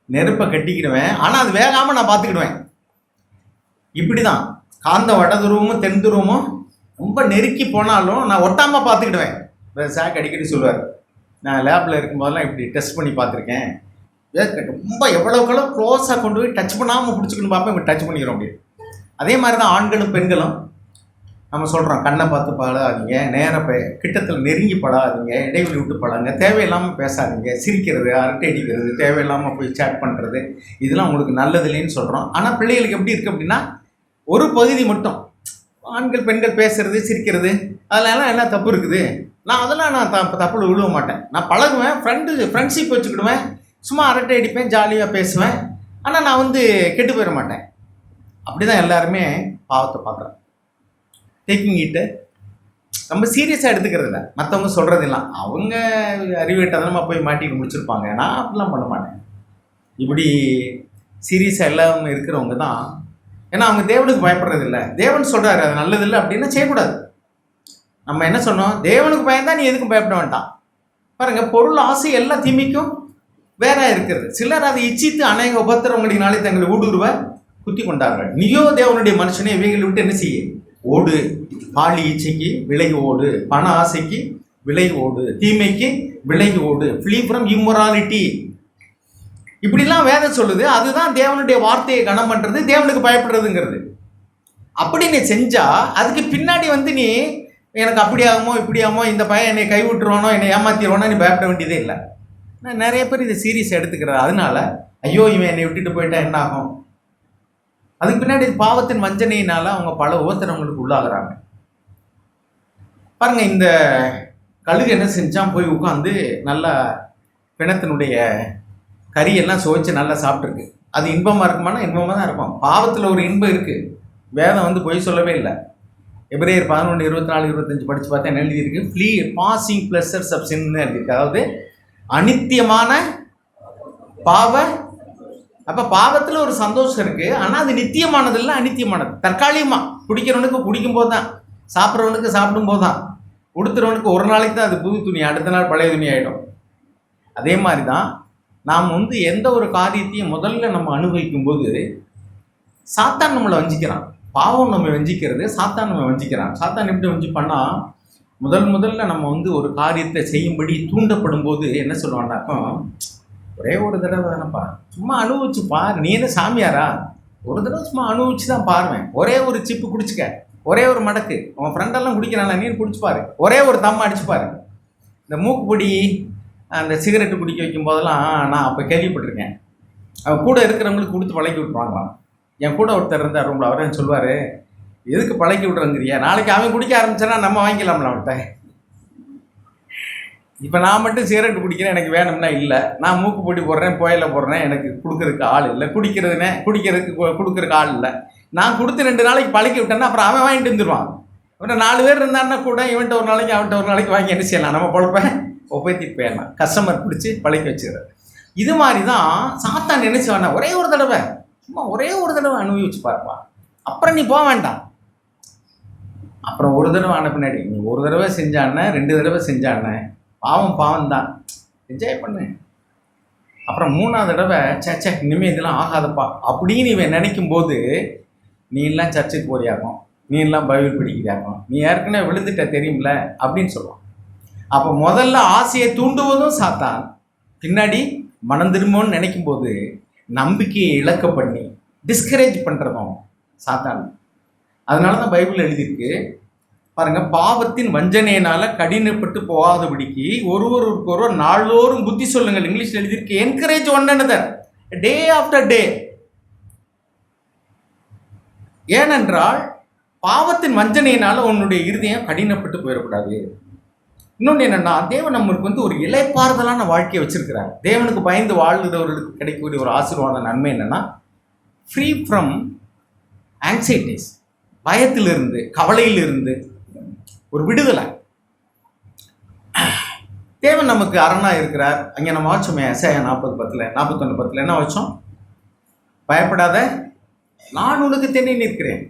நெருப்பை கட்டிக்கிடுவேன், ஆனால் அது வேகாமல் நான் பார்த்துக்கிடுவேன். இப்படி தான் காந்த வட துருவமும் தென் துருவமும் ரொம்ப நெருக்கி போனாலும் நான் ஒட்டாமல் பார்த்துக்கிடுவேன். சாக் அடிக்கடி சொல்லுவார், நான் லேபில் இருக்கும்போதெல்லாம் இப்படி டெஸ்ட் பண்ணி பார்த்துருக்கேன், ரொம்ப எவ்வளோக்களோ க்ளோஸாக கொண்டு போய் டச் பண்ணாமல் பிடிச்சிக்கணும் பார்ப்போம், இப்போ டச் பண்ணிக்கிறோம் அப்படி. அதே மாதிரி தான் ஆண்களும் பெண்களும். நம்ம சொல்கிறோம் கண்ணை பார்த்து பழகாதீங்க, நேராக கிட்டத்தில் நெருங்கி பழகாதீங்க, இடைவெளி விட்டு பழங்க, தேவையில்லாமல் பேசாதீங்க, சிரிக்கிறது, அரட்டை அடிக்கிறது, தேவையில்லாமல் போய் சேட் பண்ணுறது, இதெல்லாம் உங்களுக்கு நல்லது இல்லைன்னு சொல்கிறோம். ஆனால் பிள்ளைகளுக்கு எப்படி இருக்குது அப்படின்னா, ஒரு பகுதி மட்டும் ஆண்கள் பெண்கள் பேசுறது சிரிக்கிறது அதெல்லாம் என்ன தப்பு இருக்குது. அதெல்லாம் நான் தப்பில் விழுவ மாட்டேன். நான் பழகுவேன், ஃப்ரெண்ட்ஷிப் வச்சுக்கிடுவேன், சும்மா அரட்டை அடிப்பேன், ஜாலியாக பேசுவேன். ஆனால் நான் வந்து கெட்டு போயிட மாட்டேன். அப்படி தான் எல்லாருமே பாவத்தை பார்க்குறேன். டேக்கிங் இட்டு ரொம்ப சீரியஸாக எடுத்துக்கிறது இல்லை. மற்றவங்க சொல்கிறதெல்லாம் அவங்க அறிவிட்டதனமாக போய் மாட்டிட்டு முடிச்சிருப்பாங்க. நான் அப்படிலாம் பண்ண மாட்டேன். இப்படி சீரியஸாக எல்லாமே இருக்கிறவங்க தான். ஏன்னா அவங்க தேவனுக்கு பயப்படுறது இல்லை. தேவன் சொல்கிறாரு அது நல்லதில்லை அப்படின்னா செய்யக்கூடாது. நம்ம என்ன சொன்னோம், தேவனுக்கு பயந்தா நீ எதுக்கும் பயப்பட வேண்டாம். பாருங்கள், பொருள் ஆசை எல்லா தீமைக்கும் வேற இருக்கிறது. சிலர் அதை இச்சித்து அநேக உபத்திரவங்களினாலே தங்களை ஊடுருவ குத்தி கொண்டார்கள். நீயோ தேவனுடைய மனுஷனே இவைகளை விட்டு என்ன செய்ய ஓடு. பாலி இச்சைக்கு விலகி ஓடு, பண ஆசைக்கு விலகி ஓடு, தீமைக்கு விலகி ஓடு, ஃப்ளீ ஃப்ரம் இம்மொராலிட்டி. இப்படிலாம் வேதம் சொல்லுது. அதுதான் தேவனுடைய வார்த்தையை கனம் பண்ணுறது, தேவனுக்கு பயப்படுறதுங்கிறது. அப்படி நீ செஞ்சா அதுக்கு பின்னாடி வந்து நீ எனக்கு அப்படி ஆகுமோ இப்படி ஆகுமோ, இந்த பையன் என்னை கைவிட்டுருவானோ, என்னை ஏமாத்திடுவானோ, நீ பயப்பட வேண்டியதே இல்லை. நான் நிறைய பேர் இதை சீரியஸ் எடுத்துக்கிறார். அதனால ஐயோ இவன் என்னை விட்டுட்டு போயிட்டா என்ன ஆகும். அதுக்கு பின்னாடி பாவத்தின் வஞ்சனையினால அவங்க பல உபத்திரவங்களுக்கு உள்ளாகிறாங்க. பாருங்க, இந்த கழுகு என்ன செஞ்சான், போய் உட்காந்து நல்லா பிணத்தினுடைய கறியெல்லாம் சுவைச்சு நல்லா சாப்பிட்ருக்கு. அது இன்பமாக இருக்குமானா இன்பமாக தான் இருக்கும். பாவத்தில் ஒரு இன்பம் இருக்குது. வேதம் வந்து பொய் சொல்லவே இல்லை. எபிரேயர் 11:24-25 படித்து பார்த்தா என்ன எழுதியிருக்கு, ஃப்ளீ பாசிங் ப்ளஸர்ஸ் ஆஃப் சின்னு எழுதியிருக்கு. அதாவது அனித்தியமான பாவ. அப்போ பாவத்தில் ஒரு சந்தோஷம் இருக்குது, ஆனால் அது நித்தியமானது இல்லை, அனித்தியமானது. தற்காலிகமாக குடிக்கிறவனுக்கு குடிக்கும்போது தான், சாப்பிட்றவனுக்கு சாப்பிடும்போது தான், உடுத்துறவனுக்கு ஒரு நாளைக்கு தான் அது புது துணி, அடுத்த நாள் பழைய துணி ஆகிடும். அதே மாதிரி தான் நாம் வந்து எந்த ஒரு காரியத்தையும் முதல்ல நம்ம அனுபவிக்கும் போது சாத்தான் நம்மளை வஞ்சிக்கிறான். பாவம் நம்ம வஞ்சிக்கிறது, சாத்தான் நம்ம வஞ்சிக்கிறான். சாத்தான் எப்படி வஞ்சிப்பான்னா, முதல்ல நம்ம வந்து ஒரு காரியத்தை செய்யும்படி தூண்டப்படும் போது என்ன சொல்லுவான்னாக்கோ, ஒரே ஒரு தடவை தானேப்பா, சும்மா அனுபவிச்சு பார், நீ என்ன சாமியாரா, ஒரு தடவை சும்மா அனுபவிச்சு தான் பாருவேன், ஒரே ஒரு சிப்பு குடிச்சுக்க, ஒரே ஒரு மடக்கு, உன் ஃப்ரெண்டெல்லாம் குடிக்கிறானா நீ குடிச்சு பாரு, ஒரே ஒரு தம்மை அடிச்சு பாரு. இந்த மூக்குப்பொடி அந்த சிகரெட்டு குடிக்க வைக்கும் போதெல்லாம் நான் அப்போ கேள்விப்பட்டிருக்கேன். அவன் கூட இருக்கிறவங்களுக்கு கொடுத்து பழக்கி விட்டுருவாங்களாம். என் கூட ஒருத்தர் இருந்தார் ரூமில், அவரே சொல்லுவார், எதுக்கு பழக்கி விட்றங்கிறியா, நாளைக்கு அவன் குடிக்க ஆரம்பிச்சானா நம்ம வாங்கிக்கலாம்ல அவன்கிட்ட. இப்போ நான் மட்டும் சிகரெட்டு குடிக்கிறேன், எனக்கு வேணும்னா இல்லை, நான் மூக்கு பொடி போடுறேன், புயல போடுறேன், எனக்கு கொடுக்குறதுக்கு ஆள் இல்லை, குடிக்கிறதுக்கு கொடுக்குறதுக்கு ஆள் இல்லை. நான் கொடுத்து 2 நாளைக்கு பழக்கி விட்டேன்னா அப்புறம் அவன் வாங்கிட்டு வந்துடுவான். அவன் 4 பேர் இருந்தான்னா கூட இவன்ட்ட ஒரு நாளைக்கு அவன்கிட்ட ஒரு நாளைக்கு வாங்கி என்ன செய்யலாம், நம்ம பொழப்பேன் ஒப்பேத்திட்டு போயிடலாம். கஸ்டமர் பிடிச்சி பழக்கி வச்சுக்கிறார். இது மாதிரி தான் சாத்தான் நினைச்சுவானா, ஒரே ஒரு தடவை சும்மா ஒரே ஒரு தடவை அனுபவிச்சு பார்ப்பா, அப்புறம் நீ போக வேண்டாம். அப்புறம் ஒரு தடவை ஆன பின்னாடி நீ ஒரு தடவை செஞ்சான 2 தடவை செஞ்சான பாவம் தான், என்ஜாய் பண்ணு. அப்புறம் 3ஆவது தடவை சே இனிமேல் இதெல்லாம் ஆகாதப்பா அப்படின்னு இவன் நினைக்கும் போது, நீ எல்லாம் சர்ச்சுக்கு போறியாகும், நீ எல்லாம் பைபிள் படிக்கிறாகும், நீ ஏற்கனவே விழுந்துட்ட தெரியும்ல அப்படின்னு சொல்லுவான். அப்போ முதல்ல ஆசையை தூண்டுவதும் சாத்தான், பின்னாடி மனம் திரும்பணும்னு நினைக்கும் போது நம்பிக்கையை இழக்க பண்ணி டிஸ்கரேஜ் பண்ணுறதும் சாத்தான். அதனால தான் பைபிள் எழுதியிருக்கு பாருங்க, பாவத்தின் வஞ்சனையினால கடினப்பட்டு போகாதபடிக்கு ஒருவருக்கு நாள்தோறும் புத்தி சொல்லுங்கள். இங்கிலீஷ் எழுதியிருக்கு, encourage one another day after டே. ஏனென்றால் பாவத்தின் வஞ்சனையினால உன்னுடைய இருதயம் கடினப்பட்டு போயிடக்கூடாது. இன்னொன்று என்னென்னா, தேவன் நம்மளுக்கு வந்து ஒரு இலைப்பாறுதலான வாழ்க்கையை வச்சிருக்கிறார். தேவனுக்கு பயந்து வாழ்கிறவர்களுக்கு கிடைக்கக்கூடிய ஒரு ஆசீர்வாத நன்மை என்னென்னா, ஃப்ரீ ஃப்ரம் ஆங்ஸைட்டிஸ், பயத்திலிருந்து கவலையிலிருந்து ஒரு விடுதலை. தேவன் நமக்கு அரணாக இருக்கிறார். அங்கே நம்ம வச்சோமே ஏசாயா 41:10 என்ன வச்சோம், பயப்படாத நான் உனக்கு துணை நிற்கிறேன்.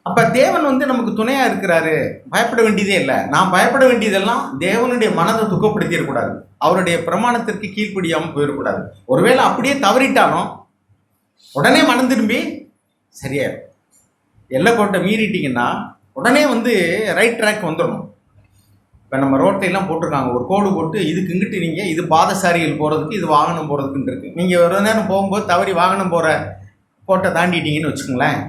அப்போ தேவன் வந்து நமக்கு துணையாக இருக்கிறாரு, பயப்பட வேண்டியதே இல்லை. நான் பயப்பட வேண்டியதெல்லாம் தேவனுடைய மனதை துக்கப்படுத்திடக்கூடாது, அவருடைய பிரமாணத்திற்கு கீழ்ப்படியாமல் போயிடக்கூடாது. ஒருவேளை அப்படியே தவறிட்டாலும் உடனே மனம் திரும்பி சரியாயிடும். எல்லை கோட்டை மீறிட்டிங்கன்னா உடனே வந்து ரைட் ட்ராக் வந்துடணும். இப்போ நம்ம ரோட்டையெல்லாம் போட்டிருக்காங்க, ஒரு கோடு போட்டு இதுக்கு இங்கிட்டு நீங்கள் இது பாதசாரிகள் போகிறதுக்கு, இது வாகனம் போகிறதுக்குன்னு இருக்குது. நீங்கள் ஒரு நேரம் போகும்போது தவறி வாகனம் போகிற கோட்டை தாண்டிட்டீங்கன்னு வச்சுக்கோங்களேன்,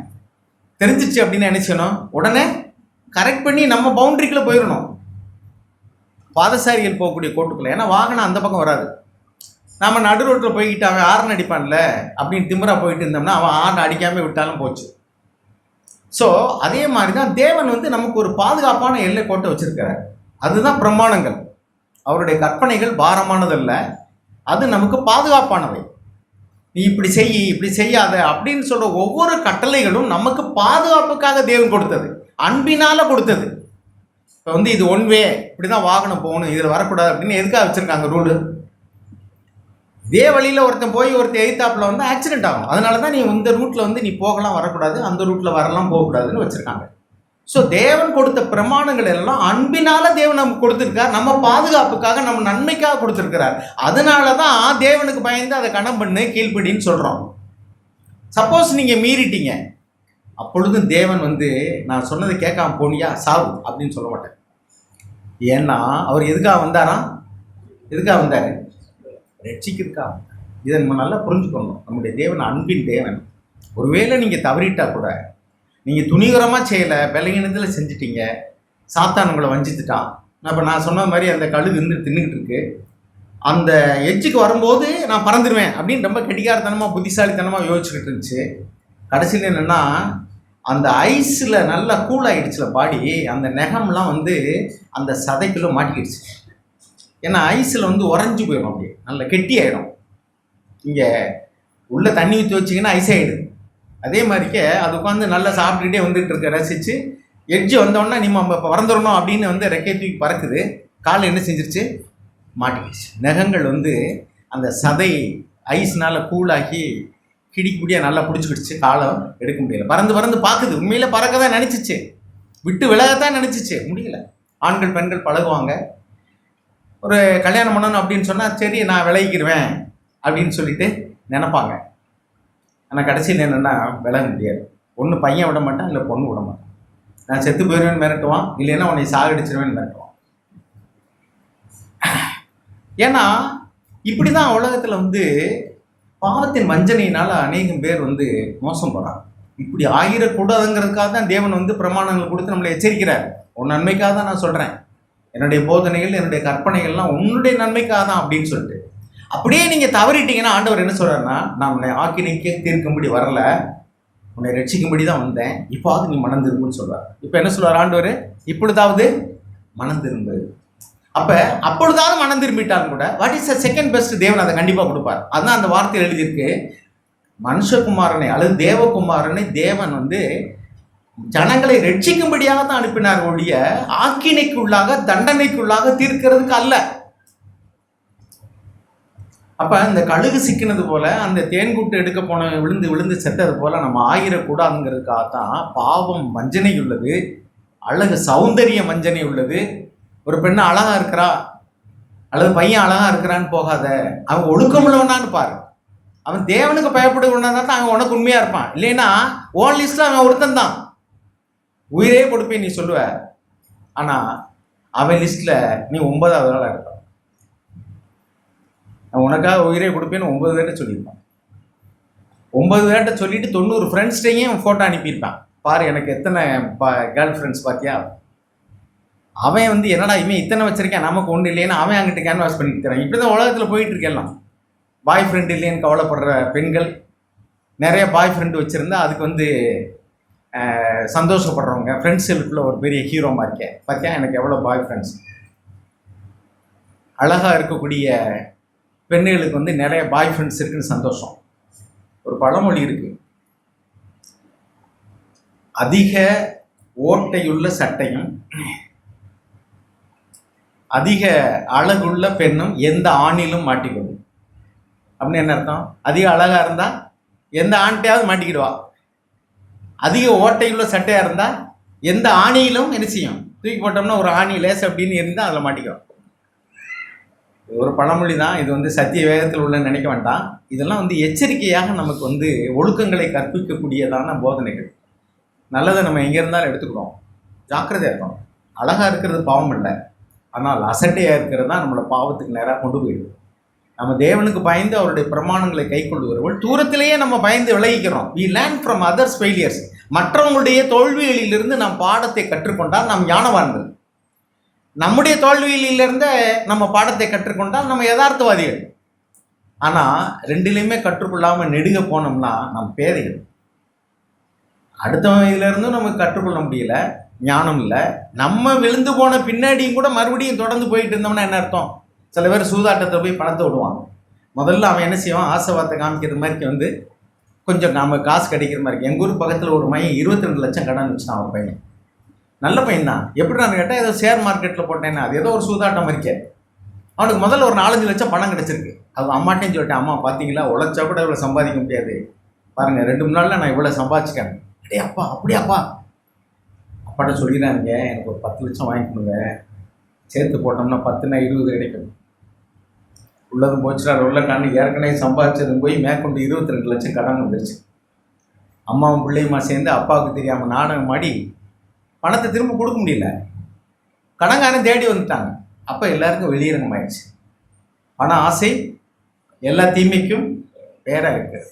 தெரிஞ்சிச்சு அப்படின்னு நினச்சணும், உடனே கரெக்ட் பண்ணி நம்ம பவுண்டரிக்குள்ளே போயிடணும், பாதசாரிகள் போகக்கூடிய கோட்டுக்குள்ளே. ஏன்னா வாகனம் அந்த பக்கம் வராது. நம்ம நடு ரோட்டில் போய்கிட்டு அவன் ஆர்ன் அடிப்பான்ல அப்படின்னு திமிரா போயிட்டு இருந்தோம்னா அவன் ஆர்ன் அடிக்காமல் விட்டாலும் போச்சு. ஸோ அதே மாதிரி தான் தேவன் வந்து நமக்கு ஒரு பாதுகாப்பான எல்லை கோட்டை வச்சிருக்கிறார். அதுதான் பிரமாணங்கள். அவருடைய கற்பனைகள் பாரமானதல்ல, அது நமக்கு பாதுகாப்பானவை. நீ இப்படி செய், இப்படி செய்யாத அப்படின்னு சொல்ற ஒவ்வொரு கட்டளைகளும் நமக்கு பாதுகாப்புக்காக தேவன் கொடுத்தது, அன்பினால கொடுத்தது. இப்போ வந்து இது ஒன் வே, இப்படிதான் வாகனம் போகணும், இதில் வரக்கூடாது அப்படின்னு எதுக்காக வச்சிருக்காங்க ரூலு? இதே வழியில் ஒருத்தன் போய் ஒருத்தர் எதிர்த்தாப்புல வந்து ஆக்சிடென்ட் ஆகும். அதனால தான் நீ இந்த ரூட்டில் வந்து நீ போகலாம் வரக்கூடாது, அந்த ரூட்டில் வரலாம் போகக்கூடாதுன்னு வச்சுருக்காங்க. ஸோ தேவன் கொடுத்த பிரமாணங்கள் எல்லாம் அன்பினால தேவன் நமக்கு கொடுத்துருக்கார், நம்ம பாதுகாப்புக்காக, நம்ம நன்மைக்காக கொடுத்துருக்கிறார். அதனால தான் தேவனுக்கு பயந்து அதை கணம் பண்ணு கீழ்ப்படின்னு சொல்கிறோம். சப்போஸ் நீங்கள் மீறிட்டீங்க, அப்பொழுதும் தேவன் வந்து நான் சொன்னதை கேட்காம போனியா சாவு அப்படின்னு சொல்ல மாட்டேன். ஏன்னா அவர் எதுக்காக வந்தாராம்? எதுக்காக வந்தார்? ரட்சிக்கிறதுக்கா. இதை நம்ம நல்லா புரிஞ்சுக்கணும். நம்முடைய தேவன் அன்பின் தேவன். ஒருவேளை நீங்கள் தவறிட்டா கூட, நீங்கள் துணிகரமாக செய்யலை, பலகீனத்தில் செஞ்சிட்டீங்க, சாத்தான் உங்களை வஞ்சித்துட்டான். இப்போ நான் சொன்ன மாதிரி அந்த கழுகு இருந்து தின்னுக்கிட்டு இருக்கு, அந்த எட்ஜுக்கு வரும்போது நான் பறந்துடுவேன் அப்படின்னு ரொம்ப கெட்டிக்காரத்தனமாக புத்திசாலித்தனமாக யோசிச்சுக்கிட்டு இருந்துச்சு. கடைசியில் என்னென்னா அந்த ஐஸில் நல்லா கூல் ஆகிடுச்சுல பாடி, அந்த நெகம்லாம் வந்து அந்த சதைக்குள்ளே மாட்டிக்கிடுச்சு. ஏன்னா ஐஸில் வந்து உறைஞ்சி போயிடும், அப்படியே நல்லா கெட்டி ஆகிடும். இங்கே உள்ளே தண்ணி ஊற்றி வச்சிங்கன்னா ஐஸ் ஆகிடுது. அதே மாதிரிக்கே அது உட்காந்து நல்லா சாப்பிட்டுக்கிட்டே வந்துட்டு இருக்க, ரசித்து எட்ஜு வந்தோடனே நம்ம இப்போ பறந்துடணும் அப்படின்னு வந்து ரெக்கை தூக்கி பறக்குது, கால் என்ன செஞ்சிருச்சு? மாட்டிக்கிடுச்சு. நகங்கள் வந்து அந்த சதை ஐஸ்னால் கூலாகி கிடிக்குடியாக நல்லா பிடிச்சிக்கிடுச்சு, காலம் எடுக்க முடியல. பறந்து பறந்து பார்க்குது, உண்மையில் பறக்க தான் நினச்சிச்சு, விட்டு விலகத்தான் நினச்சிச்சு, முடியல. ஆண்கள் பெண்கள் பழகுவாங்க, ஒரு கல்யாணம் பண்ணணும் அப்படின்னு சொன்னால் சரி நான் விலகிக்கிடுவேன் அப்படின்னு சொல்லிட்டு நினைப்பாங்க. ஆனால் கடைசியில் என்னென்னா விலக முடியாது. ஒன்று பையன் விட மாட்டான், இல்லை பொண்ணு விட மாட்டான். நான் செத்து போயிடுவேன்னு மிரட்டுவான், இல்லைன்னா உன்னை சாகடிச்சிருவேன்னு மிரட்டுவான். ஏன்னா இப்படி தான் உலகத்தில் வந்து பாவத்தின் வஞ்சனையினால் அநேகம் பேர் வந்து மோசம் போகிறாங்க. இப்படி ஆகிடக்கூடாதுங்கிறதுக்காக தான் தேவன் வந்து பிரமாணங்கள் கொடுத்து நம்மளை எச்சரிக்கிறார். உன் நன்மைக்காக தான் நான் சொல்கிறேன், என்னுடைய போதனைகள், என்னுடைய கற்பனைகள்லாம் உன்னுடைய நன்மைக்காக தான் அப்படின்னு சொல்லிட்டு. அப்படியே நீங்கள் தவறிட்டீங்கன்னா ஆண்டவர் என்ன சொல்கிறாருன்னா, நான் உன்னை ஆக்கினைக்கே தீர்க்கும்படி வரல, உன்னை ரட்சிக்கும்படி தான் வந்தேன், இப்போது நீ மனம் திரும்புன்னு சொல்கிறார். இப்போ என்ன சொல்வார் ஆண்டவர்? இப்பொழுதாவது மனம் திரும்பு. அப்பொழுதாவது மனம் திரும்பிட்டாலும் கூட what is the second best? தேவன் அதை கண்டிப்பாக கொடுப்பார். அதுதான் அந்த வார்த்தையில் எழுதியிருக்கு. மனுஷகுமாரனை அல்லது தேவகுமாரனை தேவன் வந்து ஜனங்களை ரட்சிக்கும்படியாக தான் அனுப்பினார் ஒழிய ஆக்கினைக்குள்ளாக தண்டனைக்குள்ளாக தீர்க்கிறதுக்கு அல்ல. அப்ப இந்த கழுகு சிக்கினது போல, அந்த தேன்கூட்டு எடுக்க போன விழுந்து விழுந்து செத்தது போல நம்ம ஆகிடக்கூடாதுங்கிறதுக்காக தான் பாவம் வஞ்சனை உள்ளது, அழகு சௌந்தரிய வஞ்சனை உள்ளது. ஒரு பெண்ணு அழகா இருக்கிறா அல்லது பையன் அழகா இருக்கிறான்னு போகாத, அவன் ஒழுக்கமுள்ளவனான்னு பாரு. அவன் தேவனுக்கு பயப்படுவனா தான் அவன் உனக்கு உண்மையா இருப்பான். இல்லைன்னா ஓன் லிஸ்ட்ல அவன் ஒருத்தன் தான், உயிரே கொடுப்பேன் நீ சொல்லுவ, ஆனா அவன் லிஸ்ட்ல நீ 9வது ஆளா இருப்பான். உனக்காக உயிரே கொடுப்பேன்னு 9 பேர்ட்ட சொல்லியிருப்பான். 9 பேர்ட்ட சொல்லிட்டு 90 ஃப்ரெண்ட்ஸ்டையும் ஃபோட்டோ அனுப்பியிருப்பான். பாரு எனக்கு எத்தனை கேர்ள் ஃப்ரெண்ட்ஸ் பார்த்தியா. அவன் வந்து என்னடா இவன் இத்தனை வச்சிருக்கேன், நமக்கு ஒன்று இல்லைன்னா அவன் அங்கிட்டு கேன்வாஸ் பண்ணிட்டு இருக்கிறான். இப்படி தான் உலகத்தில் போயிட்டு இருக்கேன். பாய் ஃப்ரெண்ட் இல்லைன்னு கவலைப்படுற பெண்கள், நிறைய பாய் ஃப்ரெண்டு வச்சுருந்தா அதுக்கு வந்து சந்தோஷப்படுறவங்க, ஃப்ரெண்ட்ஸுக்குள்ள ஒரு பெரிய ஹீரோமா இருக்கேன் பார்த்தியா, எனக்கு எவ்வளோ பாய் ஃப்ரெண்ட்ஸ். அழகாக இருக்கக்கூடிய பெண்களுக்கு வந்து நிறைய பாய் ஃப்ரெண்ட்ஸ் இருக்குன்னு சந்தோஷம். ஒரு பழமொழி இருக்கு, அதிக ஓட்டையுள்ள சட்டையும் அதிக அழகுள்ள பெண்ணும் எந்த ஆணிலும் மாட்டிக்கொள்ளும் அப்படின்னு என்ன அர்த்தம்? அதிக அழகா இருந்தா எந்த ஆண்டையாவது மாட்டிக்கிடுவா, அதிக ஓட்டையுள்ள சட்டையா இருந்தா எந்த ஆணியிலும் என்ன செய்யும், தூக்கி போட்டோம்னா ஒரு ஆணி லேஸ் அப்படின்னு இருந்தால் அதில் மாட்டிக்கும். ஒரு பழமொழி தான் இது, வந்து சத்திய வேகத்தில் உள்ள நினைக்க வேண்டாம். இதெல்லாம் வந்து எச்சரிக்கையாக நமக்கு வந்து ஒழுக்கங்களை கற்பிக்கக்கூடியதான போதனைகள். நல்லதை நம்ம எங்கே இருந்தாலும் எடுத்துக்கிறோம், ஜாக்கிரதையாக இருக்கணும். அழகாக இருக்கிறது பாவம் இல்லை, ஆனால் அசட்டையாக இருக்கிறது தான் நம்மளை பாவத்துக்கு நேராக கொண்டு போயிடும். நம்ம தேவனுக்கு பயந்து அவருடைய பிரமாணங்களை கை கொண்டு வருவோம். தூரத்திலேயே நம்ம பயந்து விலகிக்கிறோம். we learn from others failures. மற்றவங்களுடைய தோல்விகளிலிருந்து நாம் பாடத்தை கற்றுக்கொண்டால் நாம் ஞானவான்கள். நம்முடைய தோல்வியிலிருந்து நம்ம பாடத்தை கற்றுக்கொண்டால் நம்ம யதார்த்தவாதிகள். ஆனால் ரெண்டிலையுமே கற்றுக்கொள்ளாமல் நெடுக போனோம்னா நம்ம பேதைகள். அடுத்தவன் இதிலிருந்தும் நமக்கு கற்றுக்கொள்ள முடியல, ஞானம் இல்லை. நம்ம விழுந்து போன பின்னாடியும் கூட மறுபடியும் தொடர்ந்து போயிட்டு இருந்தோம்னா என்ன அர்த்தம்? சில பேர் சூதாட்டத்தை போய் பணத்தை விடுவான். முதல்ல அவன் என்ன செய்வான்? ஆசைவார்த்தை காமிக்கிற மாதிரி வந்து கொஞ்சம் நம்ம காசு கிடைக்கிற மாதிரி. எங்கள் ஊர் பக்கத்தில் ஒரு மையம் 22 லட்சம் கடன் வச்சுட்டான் அவன் பையன். நல்ல பையன் தான். எப்படி நான் கேட்டால் ஏதோ ஷேர் மார்க்கெட்டில் போட்டேன்னா அது ஏதோ ஒரு சூதாட்டம் இருக்கே. அவனுக்கு முதல்ல ஒரு 4-5 லட்சம் பணம் கிடச்சிருக்கு. அது அம்மாட்டையும் சொல்லிட்டேன், அம்மா பார்த்தீங்களா உழைச்சா கூட இவ்வளோ சம்பாதிக்க முடியாது, பாருங்கள் 2 3 நாளில் நான் இவ்வளோ சம்பாதிச்சிட்டேன். அடே அப்பா அப்படியாப்பா? அப்பாட்ட சொல்லிடுறாங்க, எனக்கு ஒரு 10 லட்சம் வாங்கிக்கணுங்க, சேர்த்து போட்டோம்னா 10னா 20 கிடைக்கும். உள்ளதும் போச்சுடா உள்ள காணி. ஏற்கனவே சம்பாதிச்சதும் போய் மேற்கொண்டு 22 லட்சம் கடன் வந்துருச்சு. அம்மாவும் பிள்ளையுமா சேர்ந்து அப்பாவுக்கு தெரியாமல் நாடகம் ஆடி பணத்தை திரும்ப கொடுக்க முடியல. கடன்காரன் தேடி வந்துட்டாங்க. அப்போ எல்லாருக்கும் வெளியிறங்கம் ஆயிடுச்சு. பண ஆசை எல்லா தீமைக்கும் வேறாக இருக்குது.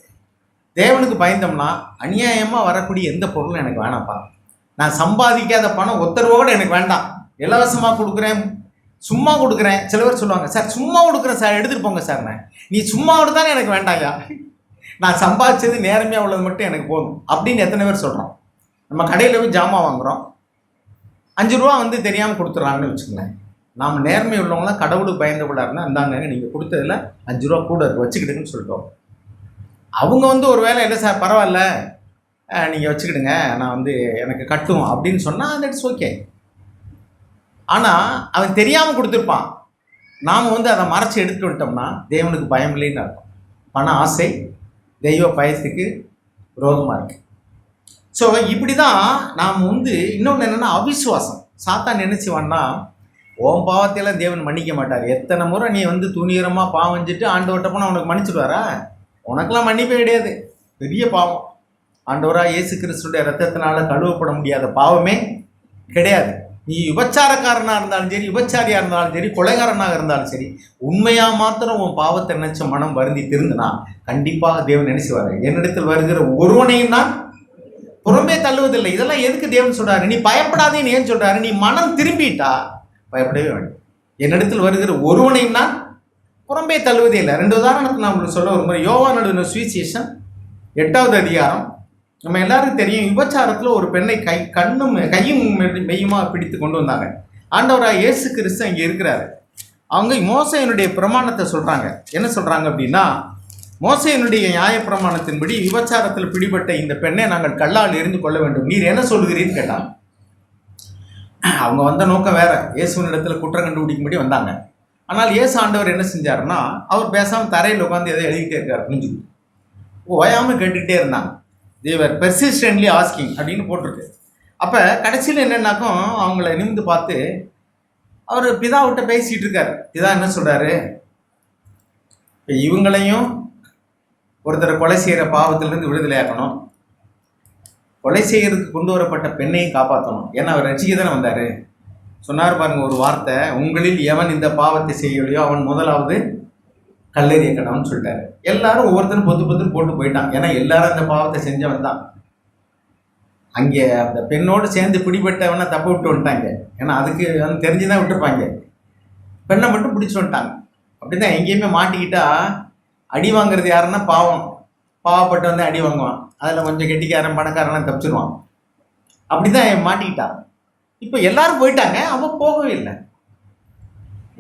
தேவனுக்கு பயந்தோம்னா அநியாயமாக வரக்கூடிய எந்த பொருளும் எனக்கு வேணாம்ப்பா. நான் சம்பாதிக்காத பணம் ஒத்தரவோடு எனக்கு வேண்டாம். இலவசமாக கொடுக்குறேன், சும்மா கொடுக்குறேன். சில பேர் சொல்லுவாங்க, சார் சும்மா கொடுக்குறேன் சார், எடுத்துகிட்டு போங்க சார். நீ சும்மா கொடுத்தானே எனக்கு வேண்டாம்யா, நான் சம்பாதிச்சது நேர்மையாக உள்ளது மட்டும் எனக்கு போதும் அப்படின்னு எத்தனை பேர் சொல்கிறோம். நம்ம கடையில் போய் ஜாமான் வாங்குகிறோம், 5 ரூபா வந்து தெரியாமல் கொடுத்துட்றாங்கன்னு வச்சுக்கோங்களேன். நாம் நேர்மை உள்ளவங்களாம் கடவுளுக்கு பயந்தப்படாருன்னா இந்தாங்க நீங்கள் கொடுத்ததில் 5 ரூபா கூட வச்சுக்கிடுங்கன்னு சொல்லிட்டோம். அவங்க வந்து ஒரு வேலை இல்லை சார் பரவாயில்ல நீங்கள் வச்சுக்கிடுங்க, நான் வந்து எனக்கு கட்டும் அப்படின்னு சொன்னால் தட்ஸ் ஓகே. ஆனால் அவன் தெரியாமல் கொடுத்துருப்பான். நாம் வந்து அதை மறைச்சி எடுத்துகிட்டு விட்டோம்னா தேவனுக்கு பயம் இல்லைன்னு அர்த்தம். பண ஆசை தெய்வ பயத்துக்கு விரோதமாக இருக்குது. ஸோ இப்படி தான் நாம் வந்து இன்னொன்று என்னென்னா அவிசுவாசம். சாத்தான் நினைச்சுவான்னா உன் பாவத்தையெல்லாம் தேவன் மன்னிக்க மாட்டார். எத்தனை முறை நீ வந்து துணிகரமாக பாவம் செஞ்சுட்டு ஆண்டவர்கிட்ட போனால் அவனுக்கு மன்னிச்சுடுவாரா? உனக்கெல்லாம் மன்னிப்பே கிடையாது. பெரிய பாவம். ஆண்டவராக இயேசு கிறிஸ்துடைய ரத்தத்தினால கழுவப்பட முடியாத பாவமே கிடையாது. நீ விபச்சாரக்காரனாக இருந்தாலும் சரி, விபச்சாரியாக இருந்தாலும் சரி, கொலைகாரனாக இருந்தாலும் சரி, உண்மையாக மாத்திரம் உன் பாவத்தை நினைச்ச மனம் வருந்தி திருந்தினா கண்டிப்பாக தேவன் நினைச்சுவார். என்னிடத்தில் வருகிற ஒருவனையும் நான் புறம்பே தள்ளுவதில்லை. இதெல்லாம் எதுக்கு தேவன் சொல்றாரு? நீ பயப்படாதேன்னு ஏன் சொல்றாரு? நீ மனம் திரும்பிட்டா பயப்படவே வேண்டும். என்னிடத்தில் வருகிற ஒருவனையும் நான் புறம்பே தள்ளுவதே இல்லை. 2 உதாரணத்தை நான் உங்களுக்கு சொல்ல ஒரு முறை. யோவான் எழுதின சுவிசேஷம் 8வது அதிகாரம். நம்ம எல்லாருக்கும் தெரியும், விபச்சாரத்தில் ஒரு பெண்ணை கையும் மெய்யுமா பிடித்து கொண்டு வந்தாங்க. ஆண்டவராக இயேசு கிறிஸ்து அங்கே இருக்கிறாரு. அவங்க மோசேயினுடைய பிரமாணத்தை சொல்கிறாங்க. என்ன சொல்கிறாங்க அப்படின்னா, மோசேயினுடைய நியாயப்பிரமாணத்தின்படி விபச்சாரத்தில் பிடிபட்ட இந்த பெண்ணை நாங்கள் கல்லால் எறிந்து கொள்ள வேண்டும், நீர் என்ன சொல்கிறீன்னு கேட்டாங்க. அவங்க வந்த நோக்கம் வேற, இயேசுவினிடத்தில் குற்றம் கண்டுபிடிக்கும்படி வந்தாங்க. ஆனால் இயேசு ஆண்டவர் என்ன செஞ்சாருன்னா, அவர் பேசாமல் தரையில் உட்காந்து எதை எழுதிக்கிட்டே இருக்கார். புரிஞ்சுக்கிட்டு ஓயாமல் கேட்டுக்கிட்டே இருந்தாங்க. தேவர் பெர்சிஸ்டன்ட்லி ஆஸ்கிங் அப்படின்னு போட்டிருக்கு. அப்போ கடைசியில் என்னென்னாக்கும் அவங்கள நிமிந்து பார்த்து அவர் பிதாவிட்ட பேசிகிட்டு இருக்கார். பிதா என்ன சொல்கிறாரு? இப்போ இவங்களையும் ஒருத்தரை கொலை செய்கிற பாவத்திலிருந்து விடுதலையாக்கணும், கொலை செய்கிறதுக்கு கொண்டு வரப்பட்ட பெண்ணையும் காப்பாற்றணும். ஏன்னா அவர் ரட்சிக்க தானே வந்தார். சொன்னார் பாருங்க ஒரு வார்த்தை, உங்களில் எவன் இந்த பாவத்தை செய்யலையோ அவன் முதலாவது கல்லெறியக்கணும்னு சொல்லிட்டாரு. எல்லாரும் ஒவ்வொருத்தரும் பொத்து போட்டு போயிட்டான். ஏன்னா எல்லாரும் அந்த பாவத்தை செஞ்சவன் தான். அங்கே அந்த பெண்ணோடு சேர்ந்து பிடிபட்டவனை தப்பு விட்டு வந்துட்டாங்க. ஏன்னா அதுக்கு வந்து தெரிஞ்சுதான் விட்டுருப்பாங்க. பெண்ணை மட்டும் பிடிச்சி வந்துட்டாங்க. அப்படி தான் எங்கேயுமே மாட்டிக்கிட்டா அடி வாங்குறது யாருன்னா பாவப்பட்டு வந்து அடி வாங்குவான். அதில் கொஞ்சம் கெட்டிக்காரன் பணக்காரன்லாம் தப்பிச்சிருவான். அப்படி தான் மாட்டிக்கிட்டான். இப்போ எல்லாரும் போயிட்டாங்க, அவன் போகவே இல்லை.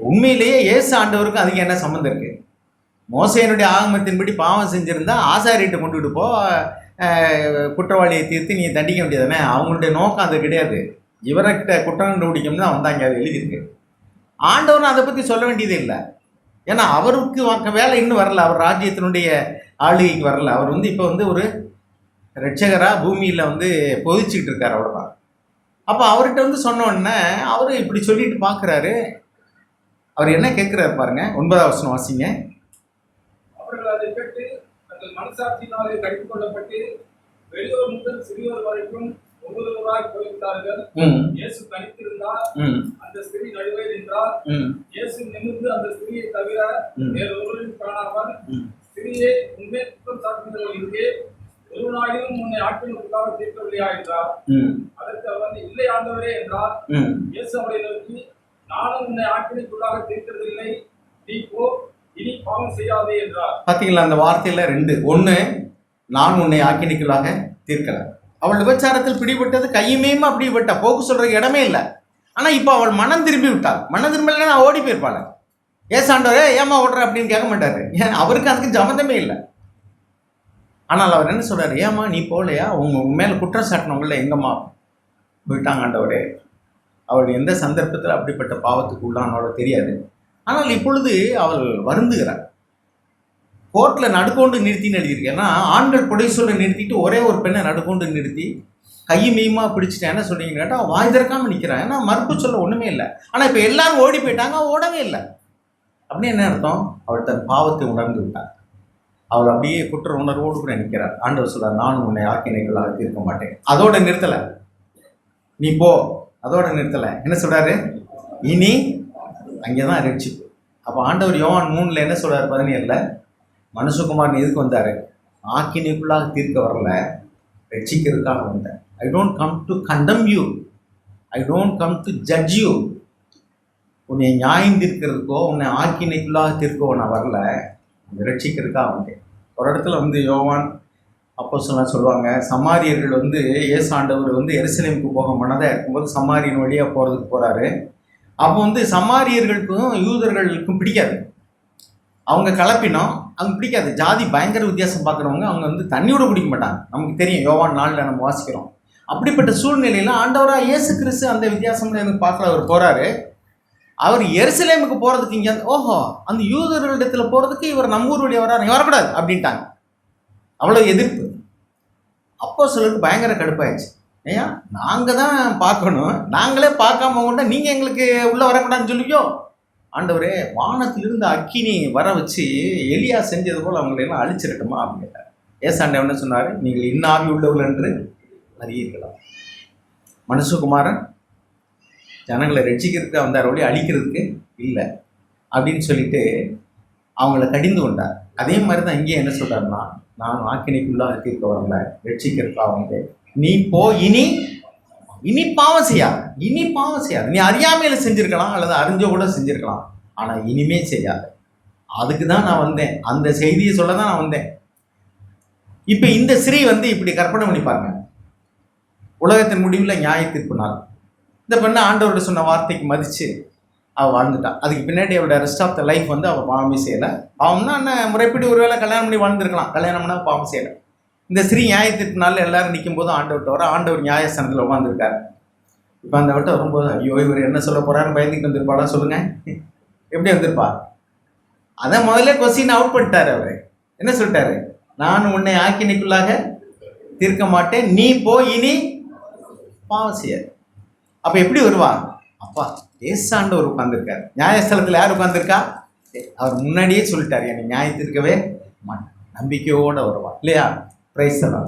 உண்மையிலேயே இயேசு ஆண்டவருக்கு அதுக்கு என்ன சம்மந்தம் இருக்குது? மோசேயினுடைய ஆகமத்தின்படி பாவம் செஞ்சுருந்தா ஆசாரிகிட்ட கொண்டுகிட்டு போ, குற்றவாளியை தீர்த்து நீ தண்டிக்க வேண்டியதானே. அவங்களுடைய நோக்கம் அது கிடையாது. இவர்கிட்ட குற்றம் கண்டுபிடிக்கணும் தான் வந்தாங்க, அது எழுதியிருக்கு. ஆண்டவனும் அதை பற்றி சொல்ல வேண்டியதே இல்லை. ஏன்னா அவருக்கு வேலை இன்னும் வரல, அவர் ராஜ்யத்தினுடைய ஆளுகைக்கு வரல. அவர் வந்து இப்போ வந்து ஒரு ரட்சகராக பூமியில் வந்து பொதிச்சுக்கிட்டு இருக்கார், அவ்வளோதான். அப்போ அவர்கிட்ட வந்து சொன்ன உடனே அவர் இப்படி சொல்லிட்டு பார்க்குறாரு. அவர் என்ன கேட்குறாரு பாருங்க, 9வது வசனம் வாசிங்க. அவர்கள் அதை கேட்டு தங்கள் மனசாட்சியினாலே கடித்துக் கொள்ளப்பட்டு வெளியோர் முதல் சிறியோர் வரைக்கும் ஒவ்வொருவராய் போய்விட்டார்கள். ம் இயேசு தனித்திருந்தார். ம் அந்த ஸ்திரீ நடுவே நின்றார். ம் இயேசு நிமிர்ந்து அந்த ஸ்திரீயை தவிர ம். வேறொருவரையும் காணாமல், ம் ஸ்திரீயே, உன்மேல் குற்றம் சாட்டுகிறவர்கள் இங்கே, ஒருவனாயிலும் உன்னை ஆக்கினைக்குள்ளாக தீர்க்கவில்லையா என்றார். ம் அதற்கு அவர், இல்லை ஆண்டவரே என்றார். ம் இயேசு அவரை நோக்கி, நானும் உன்னை ஆக்கினைக்குள்ளாக தீர்க்கிறதில்லை, நீ போ, இனி பாவம் செய்யாதே என்றார். பார்த்தீங்களா அந்த வார்த்தையில் ரெண்டு. ஒன்று, நான் உன்னை ஆக்கினைக்குள்ளாக தீர்க்கல. அவள் விபச்சாரத்தில் பிடிபட்டது கையுமேயுமா பிடிபட்ட, போக்கு சொல்றதுக்கு இடமே இல்லை. ஆனால் இப்போ அவள் மனம் திரும்பி விட்டாள். மனம் திரும்பலைன்னா நான் ஓடி போயிருப்பாள். ஏசாண்டவரே ஏமா ஓடுற அப்படின்னு கேட்க மாட்டாரு. ஏன் அவருக்கு அதுக்கு சம்மந்தமே இல்லை. ஆனால் அவர் என்ன சொல்றாரு, ஏமா நீ போகலையா, உங்க மேலே குற்றம் சாட்டினவங்கள எங்கம்மா போயிட்டாங்க ஆண்டவரே. அவள் எந்த சந்தர்ப்பத்தில் அப்படிப்பட்ட பாவத்துக்கு உள்ளானோட தெரியாது. ஆனால் இப்பொழுது அவள் வருந்துகிறார். கோர்ட்டில் நடுக்கொண்டு நிறுத்தின்னு எழுதியிருக்கு. ஏன்னா ஆண்கள் புடை சொல்ல நிறுத்திட்டு ஒரே ஒரு பெண்ணை நடுக்கொண்டு நிறுத்தி கையும் மெய்யுமா பிடிச்சிட்டேன். என்ன சொல்றீங்கன்னு கேட்டால் அவன் வாய் திறக்காமல் நிற்கிறான். ஏன்னா மறுப்பு சொல்ல ஒன்றுமே இல்லை. ஆனால் இப்போ எல்லாரும் ஓடி போயிட்டாங்க, அவன் ஓடவே இல்லை. அப்படின்னு என்ன அர்த்தம்? அவள் தன் பாவத்தை உணர்ந்து விட்டார். அவள் அப்படியே குற்ற உணர்வோடு கூட நிற்கிறார். ஆண்டவர் சொல்றார், நானும் உன்னை ஆக்கினைகளாக தீர்க்க மாட்டேன். அதோட நிறுத்தலை, நீ போ, அதோட நிறுத்தலை. என்ன சொல்றாரு, இனி அங்கேதான் ரட்சிப்பு. அப்போ ஆண்டவர் யோவான் 3 என்ன சொல்றாரு 17, மனுஷகுமாரன் எதுக்கு வந்தாரு? ஆக்கினைக்குள்ளாக தீர்க்க வரல, ரட்சிக்கிறதுக்காக வந்தேன். ஐ டோன்ட் கம் டு கண்டம் you, I don't come to judge you. உன்னை நியாயம் தீர்க்கிறதுக்கோ உன்னை ஆக்கினைக்குள்ளாக தீர்க்கவோ நான் வரல, ரட்சிக்கிறதுக்காக வந்தேன். ஒரு இடத்துல யோவான் அப்போஸ்தலன் சொல்லுவாங்க, சமாரியர்கள் இயேசு ஆண்டவர் எருசலேமுக்கு போக மனதாக இருக்கும்போது சமாரியன் வழியாக போகிறதுக்கு போகிறாரு. அப்போ சமாரியர்களுக்கும் யூதர்களுக்கும் பிடிக்காது. அவங்க கலப்பினோம், அவங்க பிடிக்காது. ஜாதி பயங்கர வித்தியாசம் பார்க்குறவங்க அவங்க தண்ணியோட குடிக்க மாட்டாங்க. நமக்கு தெரியும், யோவான் 4 நம்ம வாசிக்கிறோம். அப்படிப்பட்ட சூழ்நிலையில் ஆண்டவராக இயேசு கிறிஸ்து அந்த வித்தியாசம்னு எனக்கு பார்க்கல. அவர் போகிறாரு. அவர் எருசலேமுக்கு போகிறதுக்கு இங்கே ஓஹோ அந்த யூதர்களிடத்தில் போகிறதுக்கு இவர் நம்ம ஊர் வழியாக வராரு, வரக்கூடாது அப்படின்ட்டாங்க. அவ்வளோ எதிர்ப்பு. அப்போ சிலருக்கு பயங்கர கடுப்பாயிடுச்சு. ஏன் நாங்கள் தான் பார்க்கணும், நாங்களே பார்க்காம கொண்டா நீங்கள் எங்களுக்கு உள்ளே வரக்கூடாதுன்னு சொல்லியோ. ஆண்டவரே, வானத்திலிருந்து அக்கினி வர வச்சு எலியா செஞ்சது போல் அவங்களெல்லாம் அழிச்சிடட்டுமா அப்படின்னு ஏசாண்டவன் என்ன சொன்னார், நீங்கள் இன்னாவி உள்ளவர்கள் என்று அறியீர்களாம். மனுஷகுமாரன் ஜனங்களை ரட்சிக்கிறதுக்கு வந்தார், ஒளி அழிக்கிறதுக்கு இல்லை அப்படின்னு சொல்லிட்டு அவங்கள கடிந்து கொண்டார். அதே மாதிரி தான் இங்கே என்ன சொல்கிறாருன்னா, நான் ஆக்கினைக்குள்ளாக தீர்க்க வரல, ரட்சிக்கிறதுக்காக நீ போ, இனி பாவம் செய்யாது, இனி பாவம் செய்யாது. நீ அறியாமையில் செஞ்சுருக்கலாம் அல்லது அறிஞ்சோ கூட செஞ்சுருக்கலாம், ஆனால் இனிமே செய்யாது. அதுக்கு தான் நான் வந்தேன், அந்த செய்தியை சொல்ல தான் நான் வந்தேன். இப்போ இந்த ஸ்ரீ இப்படி கற்பனை பண்ணி பாருங்க, உலகத்தின் முடிவில் நியாய தீர்ப்பு நாள். இந்த பெண்ணை ஆண்டவரோட சொன்ன வார்த்தைக்கு மதித்து அவள் வாழ்ந்துட்டான். அதுக்கு பின்னாடி அவளோட ரெஸ்ட் ஆஃப் த லைஃப் அவள் பாவமே செய்யலை. பாவம்னா என்ன, முறைப்படி ஒரு வேளை கல்யாணம் பண்ணி வாழ்ந்துருக்கலாம், கல்யாணம்னா பாவம் செய்யலை. இந்த ஸ்ரீ நியாய தீர்ப்பு நாளில் எல்லாரும் நிற்கும் போது ஆண்டவர்கிட்ட வர, ஆண்டவர் நியாயஸ்தானத்தில் உட்காந்துருக்காரு. இப்போ அந்த வட்டம் வரும்போது, ஐயோ இவர் என்ன சொல்ல போகிறாருன்னு பயந்துட்டு வந்திருப்பாடா சொல்லுங்கள். எப்படி வந்திருப்பா? அதை முதல்ல கொஸ்டின் அவுட் பண்ணிட்டார். அவர் என்ன சொல்லிட்டாரு, நான் உன்னை ஆக்கினைக்குள்ளாக தீர்க்க மாட்டேன், நீ போ, இனி பாவம் செய்யாது. அப்போ எப்படி வருவா? அப்பா ஏசாண்டவர் உட்காந்துருக்காரு. நியாயஸ்தலத்தில் யார் உட்காந்துருக்கா? அவர் முன்னாடியே சொல்லிட்டார், என்னை நியாய தீர்க்கவே மாட்டேன், நம்பிக்கையோடு வருவா இல்லையா? பிரைஸ் எல்லாம்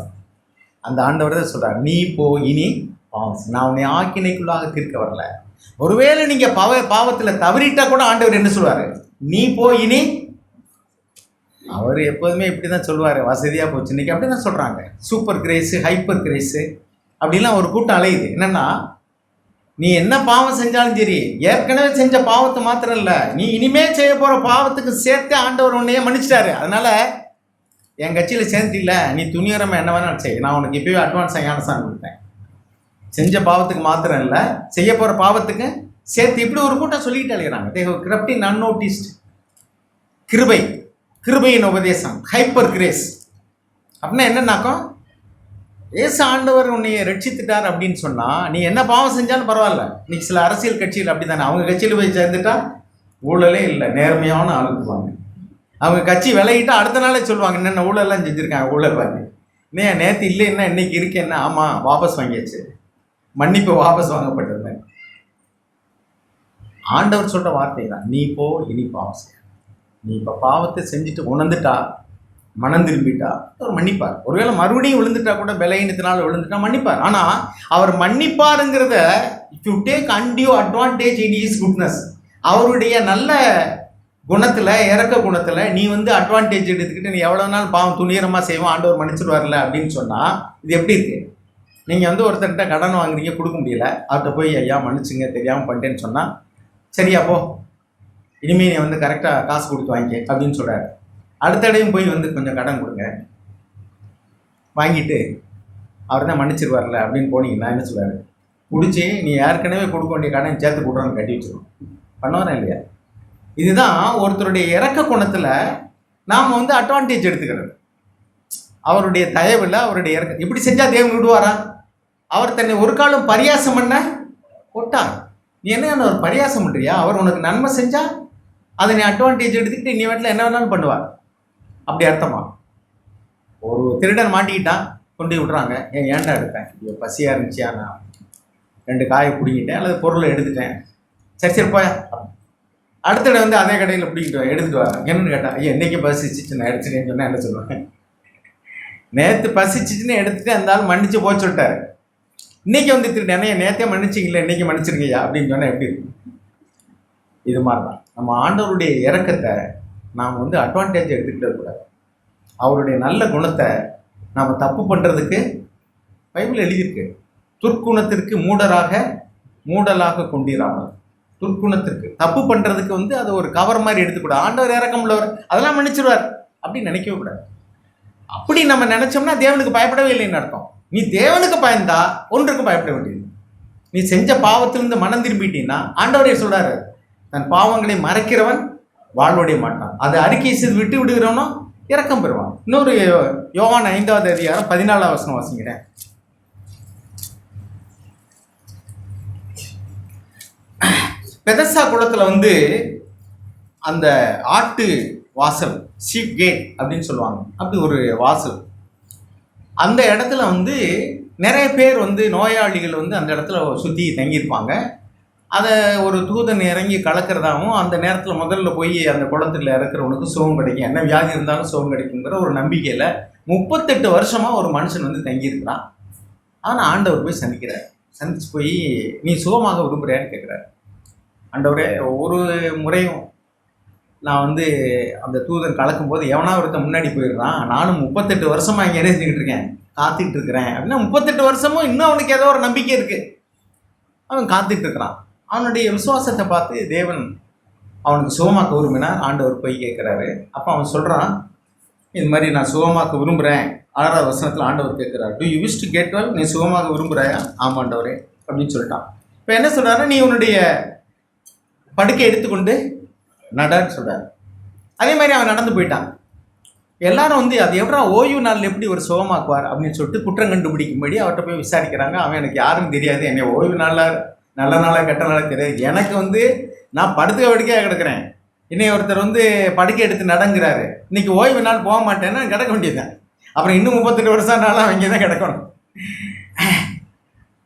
அந்த ஆண்டவர் தான் சொல்கிறார், நீ போ, இனி பாவம், நான் உன்னை ஆக்கினைக்குள்ளாக தீர்க்க வரல. ஒருவேளை நீங்கள் பாவத்தில் தவறிட்டா கூட ஆண்டவர் என்ன சொல்லுவார், நீ போ, இனி. அவர் எப்போதுமே இப்படி தான் சொல்லுவார், வசதியாக போச்சு. இன்றைக்கி அப்படி தான் சொல்கிறாங்க, சூப்பர் கிரேஸு, ஹைப்பர் கிரேஸு அப்படிலாம் ஒரு கூட்டம் அலையுது. என்னென்னா, நீ என்ன பாவம் செஞ்சாலும் சரி, ஏற்கனவே செஞ்ச பாவத்தை மாத்திரம் இல்லை, நீ இனிமேல் செய்ய போகிற பாவத்துக்கு சேர்த்து ஆண்டவர் உன்னையே மன்னிச்சிட்டாரு. அதனால் என் கட்சியில் சேர்ந்துட்டில்ல, நீ துணியரமாக என்ன வேணாலும் செய், நான் உனக்கு இப்போவே அட்வான்ஸாக ஞானஸ்தானம் கொடுத்தேன். செஞ்ச பாவத்துக்கு மாத்திரம் இல்லை, செய்ய போகிற பாவத்துக்கு சேர்த்து. இப்படி ஒரு கூட்டம் சொல்லிக்கிட்டு அழைக்கிறாங்க. தே ஹவ் கிரப்ட் இன் அன்னோட்டிஸ்ட். கிருபையின் உபதேசம், ஹைப்பர் கிரேஸ் அப்படின்னா என்னன்னாக்கும், ஏசு ஆண்டவர் உன்னைய ரட்சித்துட்டார் அப்படின்னு சொன்னால் நீ என்ன பாவம் செஞ்சாலும் பரவாயில்ல. இன்னைக்கு சில அரசியல் கட்சியில் அப்படி தானே, அவங்க கட்சியில் போய் சேர்ந்துட்டா ஊழலே இல்லை, நேர்மையான ஆளுக்குவாங்க. அவங்க கட்சி விலகிட்டா அடுத்த நாளே சொல்லுவாங்க, என்னென்ன ஊழல்லாம் செஞ்சுருக்காங்க, ஊழல் வாங்கி. நேற்று இல்லைன்னா இன்னைக்கு இருக்கேன்னா, ஆமாம் வாபஸ் வாங்கியாச்சு, மன்னிப்பு வாபஸ் வாங்கப்பட்டது. ஆண்டவர் சொல்கிற வார்த்தை தான், நீ போ, இனி பாவம் செய்ய. நீ இப்போ பாவத்தை செஞ்சுட்டு உணர்ந்துட்டா மனம் திரும்பிட்டா அவர் மன்னிப்பார். ஒருவேளை மறுபடியும் விழுந்துட்டா கூட பலகீனத்தினால விழுந்துட்டா மன்னிப்பார். ஆனால் அவர் மன்னிப்பாருங்கிறத if you take undue advantage in his goodness, அவருடைய நல்ல குணத்தில் இறக்க குணத்தில் நீ வந்து அட்வான்டேஜ் எடுத்துக்கிட்டு நீ எவ்வளோ நாள் பாவம் துணியரமாக செய்வோம் ஆண்டவர் மன்னிச்சிடுவார்ல அப்படின்னு சொன்னால் இது எப்படி இருக்குது? நீங்கள் வந்து ஒருத்தர்கிட்ட கடன் வாங்குறீங்க, கொடுக்க முடியல, அவர்கிட்ட போய் ஐயா மன்னிச்சுங்க தெரியாமல் பண்ணிட்டேன்னு சொன்னால் சரியா போ இனிமேல் நீ வந்து கரெக்டாக காசு கொடுத்து வாங்கிக்க அப்படின்னு சொல்கிறாரு. அடுத்தடையும் போய் வந்து கொஞ்சம் கடன் கொடுங்க வாங்கிட்டு அவர் தான் மன்னிச்சிருவார்ல அப்படின்னு போனீங்கன்னா என்ன சொல்வார்? பிடிச்சி நீ ஏற்கனவே கொடுக்க வேண்டிய கடன் சேர்த்து கொடுறோன்னு கட்டி வச்சிருவோம். பண்ணுவாரா இல்லையா? இதுதான் ஒருத்தருடைய இறக்க குணத்தில் நாம் வந்து அட்வான்டேஜ் எடுத்துக்கிறது. அவருடைய தயவில் அவருடைய இறக்க இப்படி செஞ்சால் தேவன் விடுவாரா? அவர் தன்னை ஒரு காலம் பரியாசம் பண்ண போட்டார். நீ என்ன ஒரு பரியாசம் பண்ணுறியா? அவர் உனக்கு நன்மை செஞ்சால் அதை நீ அட்வான்டேஜ் எடுத்துக்கிட்டு நீ வீட்டில் என்ன வேணாலும் பண்ணுவார். அப்படி அர்த்தமா? ஒரு திருடன் மாட்டிக்கிட்டான், கொண்டு விட்றாங்க. ஏன்டா எடுத்தேன்? இது பசியாக இருந்துச்சியா, நான் 2 காயை பிடிங்கிட்டேன் அல்லது பொருளை எடுத்துட்டேன், சரி சரி போயா. அடுத்த இடம் வந்து அதே கடையில் பிடிக்கிட்டு எடுத்துகிட்டு வரேன். என்னன்னு கேட்டேன், ஐயா இன்றைக்கி பசிச்சிச்சு நான் எடுத்துட்டேன்னு சொன்னால் என்ன சொல்லுவேன்? நேற்று பசிச்சிச்சுன்னு எடுத்துகிட்டு இருந்தாலும் மன்னிச்சு போச்சு விட்டார். இன்றைக்கி வந்து திருட்டேன், என்னைய நேற்றே மன்னிச்சிங்களே இன்றைக்கி மன்னிச்சிருங்கய்யா அப்படின்னு சொன்னால் எப்படி இருக்கும்? இது மாதிரி தான் நம்ம ஆண்டவருடைய இறக்கத்தை நாம் வந்து அட்வான்டேஜ் எடுத்துக்கிட்டே கூடாது. அவருடைய நல்ல குணத்தை நாம் தப்பு பண்ணுறதுக்கு பைபிள் எழுதியிருக்கு. துர்க்குணத்திற்கு மூடலாக கொண்டிராமல். துர்க்குணத்திற்கு தப்பு பண்ணுறதுக்கு வந்து அதை ஒரு கவர் மாதிரி எடுத்துக்கூடாது. ஆண்டவர் இறக்கம் உள்ளவர், அதெல்லாம் மன்னிச்சிடுவார் அப்படின்னு நினைக்கவே கூடாது. அப்படி நம்ம நினச்சோம்னா தேவனுக்கு பயப்படவே இல்லைன்னு அர்த்தம். நீ தேவனுக்கு பயந்தா ஒன்றுக்கு பயப்பட வேண்டியது. நீ செஞ்ச பாவத்திலிருந்து மனம் திரும்பிட்டீங்கன்னா ஆண்டவரே சொல்கிறாரு, தன் பாவங்களை மறைக்கிறவன் வாழ்வடைய மாட்டான், அதை அறிக்கை செய்து விட்டு விடுகிறவனோ இரக்கம் பெறுவான். இன்னொரு யோவான் 5வது அதிகாரம் 14வது வசனம் வாசிக்கிறேன். பெதஸ்தா குளத்தில் வந்து அந்த ஆட்டு வாசல், ஷீப் கேட் அப்படின்னு சொல்லுவாங்க, அப்படி ஒரு வாசல். அந்த இடத்துல வந்து நிறைய பேர் வந்து நோயாளிகள் வந்து அந்த இடத்துல சுற்றி தங்கியிருப்பாங்க. அதை ஒரு தூதன் இறங்கி கலக்கிறதாகவும் அந்த நேரத்தில் முதல்ல போய் அந்த குளத்தில் இறக்குறவனுக்கு சுகம் கிடைக்கும், என்ன வியாதி இருந்தாலும் சுகம் கிடைக்குங்கிற ஒரு நம்பிக்கையில் 38 வருஷமாக ஒரு மனுஷன் வந்து தங்கியிருக்கிறான். ஆனால் ஆண்டவர் போய் சந்திக்கிறார். சந்திச்சு போய் நீ சுகமாக விரும்புகிறான்னு கேட்குறாரு. ஆண்டவரே, ஒவ்வொரு முறையும் நான் வந்து அந்த தூதன் கலக்கும்போது எவனா ஒருத்தன் முன்னாடி போயிடுறான், நானும் 38 வருஷமாக இங்கே இருந்துக்கிட்டு இருக்கேன், காத்துக்கிட்டு இருக்கிறேன் அப்படின்னா 38 வருஷமும் இன்னும் அவனுக்கு ஏதோ ஒரு நம்பிக்கை இருக்குது, அவன் காத்துட்டு இருக்கிறான். அவனுடைய விசுவாசத்தை பார்த்து தேவன் அவனுக்கு சுகமாக்க விரும்பினார். ஆண்டவர் போய் கேட்குறாரு. அப்போ அவன் சொல்கிறான், இது மாதிரி நான் சுகமாக்க விரும்புகிறேன். 6வது வசனத்தில் ஆண்டவர் கேட்குறாரு, to you wish to get well? நீ சுகமாக விரும்புகிறாயா? ஆமாண்டவரே அப்படின்னு சொல்லிட்டான். இப்போ என்ன சொல்கிறாரு, நீ உன்னுடைய படுக்கை எடுத்துக்கொண்டு நடன்னு சொல்கிறார். அதே மாதிரி அவன் நடந்து போயிட்டான். எல்லாரும் வந்து அது எவ்வளோ ஓய்வு நாளில் எப்படி ஒரு சுகமாக்குவார் அப்படின்னு சொல்லிட்டு குற்றம் கண்டுபிடிக்கும்படி அவர்கிட்ட போய் விசாரிக்கிறாங்க. அவன் எனக்கு யாரும் தெரியாது, என்னை ஓய்வு நாளில் நல்ல நாளாக கெட்ட நாளாக தெரியாது, எனக்கு வந்து நான் படுக்கையாக கிடக்கிறேன், இன்னை ஒருத்தர் வந்து படுக்கை எடுத்து நடங்கிறாரு, இன்னைக்கு ஓய்வு நாள் போக மாட்டேன்னா கிடக்க வேண்டியதுதான். அப்புறம் இன்னும் 38 வருஷம் நாளும் அவன் இங்கே தான் கிடக்கணும்.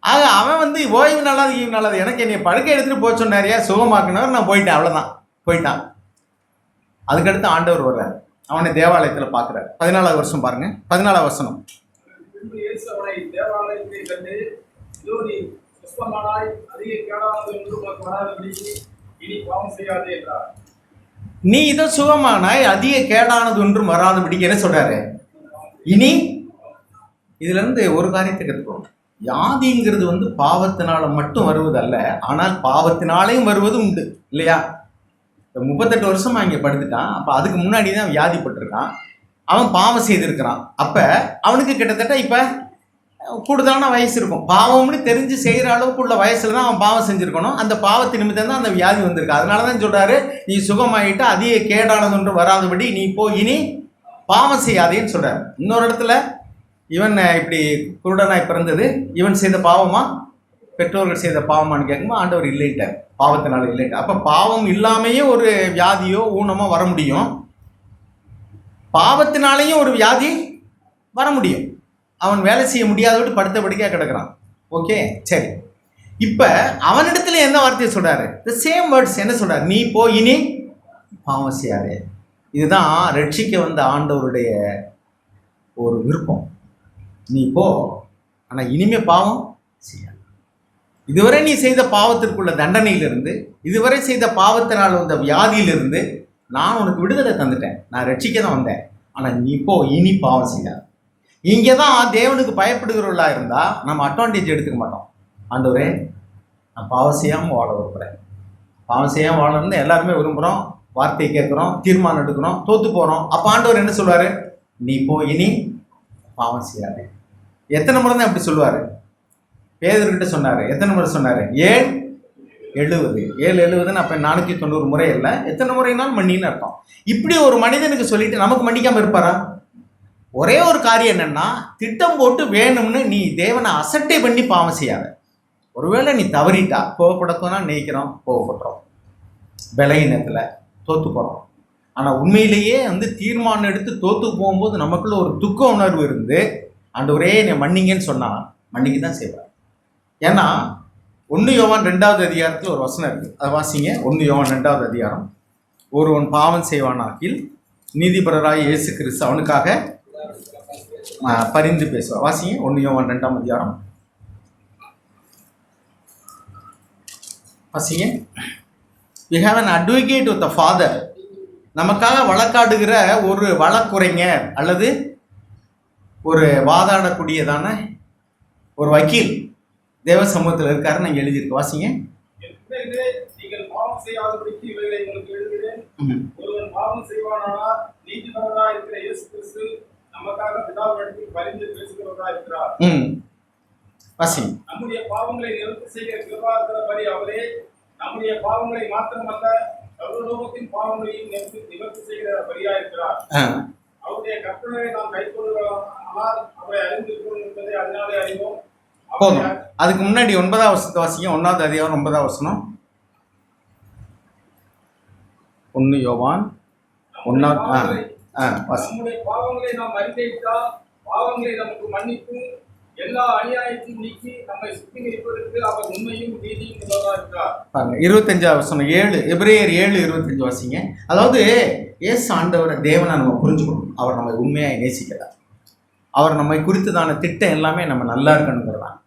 ஆக அவன் வந்து ஓய்வு நாளாவது ஈவு நாளாவது எனக்கு என்னை படுக்கை எடுத்துகிட்டு போக சொன்னாரியா, சுகமாக்குனவர், நான் போயிட்டேன், அவ்வளோதான் போயிட்டான். அதுக்கடுத்து ஆண்டவர் வர்றார், அவனை தேவாலயத்தில் பார்க்குறாரு. 14வது வருஷம் பாருங்க, 14வது வசனம். நீ இதை சுகமானாய், அதிக கேடானது ஒன்றும் வராதபடிக்கு என்ன சொல்றாரு? இனி இதுல இருந்து ஒரு காரியத்தை கற்றுக்கணும். வியாதிங்கிறது வந்து பாவத்தினால மட்டும் வருவது அல்ல, ஆனால் பாவத்தினாலையும் வருவது உண்டு இல்லையா? 38 வருஷமா இங்கே படுத்துட்டான். அப்போ அதுக்கு முன்னாடி தான் வியாதிப்பட்டிருக்கான், அவன் பாவம் செய்திருக்கிறான். அப்போ அவனுக்கு கிட்டத்தட்ட இப்போ கூடுதலான வயசு இருக்கும். பாவம்னு தெரிஞ்சு செய்கிற அளவுக்கு உள்ள வயசுல தான் அவன் பாவம் செஞ்சுருக்கணும். அந்த பாவத்து நிமித்தம் தான் அந்த வியாதி வந்திருக்கு. அதனால தான் சொல்கிறாரு, நீ சுகமாயிட்டு அதிக கேடானது ஒன்று வராதபடி நீ போய் இனி பாவம் செய்யாதேன்னு சொல்கிறார். இன்னொரு இடத்துல இவன் இப்படி குருடனாய் பிறந்தது இவன் செய்த பாவமா பெற்றோர்கள் செய்த பாவமானு கேட்கும்போது ஆண்டவர் இல்லைட்டார், பாவத்தினால இல்லைட்டார். அப்போ பாவம் இல்லாமையே ஒரு வியாதியோ ஊனமோ வர முடியும், பாவத்தினாலேயும் ஒரு வியாதி வர முடியும். அவன் வேலை செய்ய முடியாதவிட்டு படுத்த படுக்கையாக கிடக்கிறான். ஓகே, சரி. இப்போ அவனிடத்துல என்ன வார்த்தையை சொல்கிறாரு? த சேம் வேர்ட்ஸ் என்ன சொல்கிறார்? நீ போய் இனி பாவம் செய்யாதே. இதுதான் ரட்சிக்க வந்த ஆண்டவருடைய ஒரு விருப்பம். நீ போ, ஆனால் இனிமே பாவம் செய்ய. இதுவரை நீ செய்த பாவத்திற்குள்ள தண்டனையிலிருந்து, இதுவரை செய்த பாவத்தினால் வந்த வியாதியிலிருந்து நான் உனக்கு விடுதலை தந்துட்டேன். நான் ரட்சிக்க தான் வந்தேன். ஆனால் நீ போ, இனி பாவம் செய்யாது. இங்கே தான் தேவனுக்கு பயப்படுகிறவர்களா இருந்தால் நம்ம அட்வான்டேஜ் எடுத்துக்க மாட்டோம். ஆண்டவரே, நான் பாவம் செய்யாமல் வாழ விரும்புகிறேன். பாவம் செய்யாமல் வாழணும்னு எல்லாருமே விரும்புகிறோம். வார்த்தையை கேட்குறோம், தீர்மானம் எடுக்கிறோம், தோற்று போகிறோம். அப்போ ஆண்டவர் என்ன சொல்வார்? நீ போ, இனி பாவம் செய்யாது. எத்தனை முறை தான் அப்படி சொல்லுவார்? பேதுருக்கிட்ட சொன்னார். எத்தனை முறை சொன்னார்? 770. அப்போ 490 முறை இல்லை, எத்தனை முறைனாலும் மன்னின்னு அர்த்தம். இப்படி ஒரு மனிதனுக்கு சொல்லிட்டு நமக்கு மன்னிக்காமல் இருப்பாரா? ஒரே ஒரு காரியம் என்னன்னா, திட்டம் போட்டு வேணும்னு நீ தேவனை அசட்டை பண்ணி பாவம் செய்யாத. ஒருவேளை நீ தவறிட்டா, கோவப்படக்கோனா நினைக்கிறோம், கோவப்படுறோம், பலகீனத்தில் தோற்று போகிறோம். ஆனால் உண்மையிலேயே தீர்மானம் எடுத்து தோற்று போகும்போது நமக்குள்ள ஒரு துக்க உணர்வு இருந்து ஆண்டவரே என்னை மன்னிங்கன்னு சொன்னால் மன்னிக்க தான் செய்வார். ஏன்னா 1 யோவான் 2வது அதிகாரத்தில் ஒரு வசனம் இருக்குது, அதை வாசிங்க. 1 யோவான் 2வது அதிகாரம். ஒருவன் பாவம் செய்வானாக்கில் நீதிபரராய் இயேசு கிறிஸ்து அவனுக்காக பரிந்து பேசுவார். வாசிங்க 1 யோவான் 2ஆம் அதிகாரம். வாசிங்க. We have an advocate with the Father. நமக்காக வழக்காடுகிற ஒரு வழக்குரைஞர் அல்லது ஒரு வாதாடக்கூடியதான ஒரு வக்கீல் தேவ சமூகத்தில் இருக்காருன்னு நான் எழுதியிருக்கு. வாசிங்க. நீங்கள் பாவம் செய்யாதபடிக்கு இவைகளை உங்களுக்கு எழுதுகிறேன். ஒருவன் பாவம் செய்வானானால் நீதிபரராய் இருக்கிற இயேசு கிறிஸ்து நமக்காக பிதாவிடத்தில் பரிந்து பேசுகிறவராய் இருக்கிறார். வாசிங்க. நம்முடைய பாவங்களை நிவர்த்தி செய்கிற கிருபாசனபடி அவரே நம்முடைய பாவங்களை மாத்திரமல்ல சர்வலோகத்தின் பாவங்களையும் நிவர்த்தி செய்கிற படியா இருக்கிறார். அவருடைய கற்பனையை நாம் கைக்கொள்ளாமல் அவரை அறிந்திருக்கிறோம் என்பதை அதனாலே அறிவோம். போதும். அதுக்கு முன்னாடி 9ஆம் வசனத்தை வாசிங்க. 1வது அதிகாரம் 9ஆம் வசனம். 1 யோவான் 1. நம்முடைய பாவங்களை நாம் அறிந்துவிட்டால் பாவங்களை நமக்கு மன்னிப்பு எல்லா அநியாயத்தையும் நீக்கி நம்மை சுத்திகரிப்பதற்கு அவர் உண்மையும் நீதியும் உள்ளவராக இருக்கிறார். பாருங்க 25ஆம் வசனம். எபிரேயர் 7:25 வாசிங்க. அதாவது இயேசு ஆண்டவரை தேவனை நம்ம புரிஞ்சுக்கணும். அவர் நம்மை உண்மையாக நேசிக்கிறார். அவர் நம்மை குறித்ததான திட்டம் எல்லாமே நம்ம நல்லா இருக்கணுங்கிறதான்.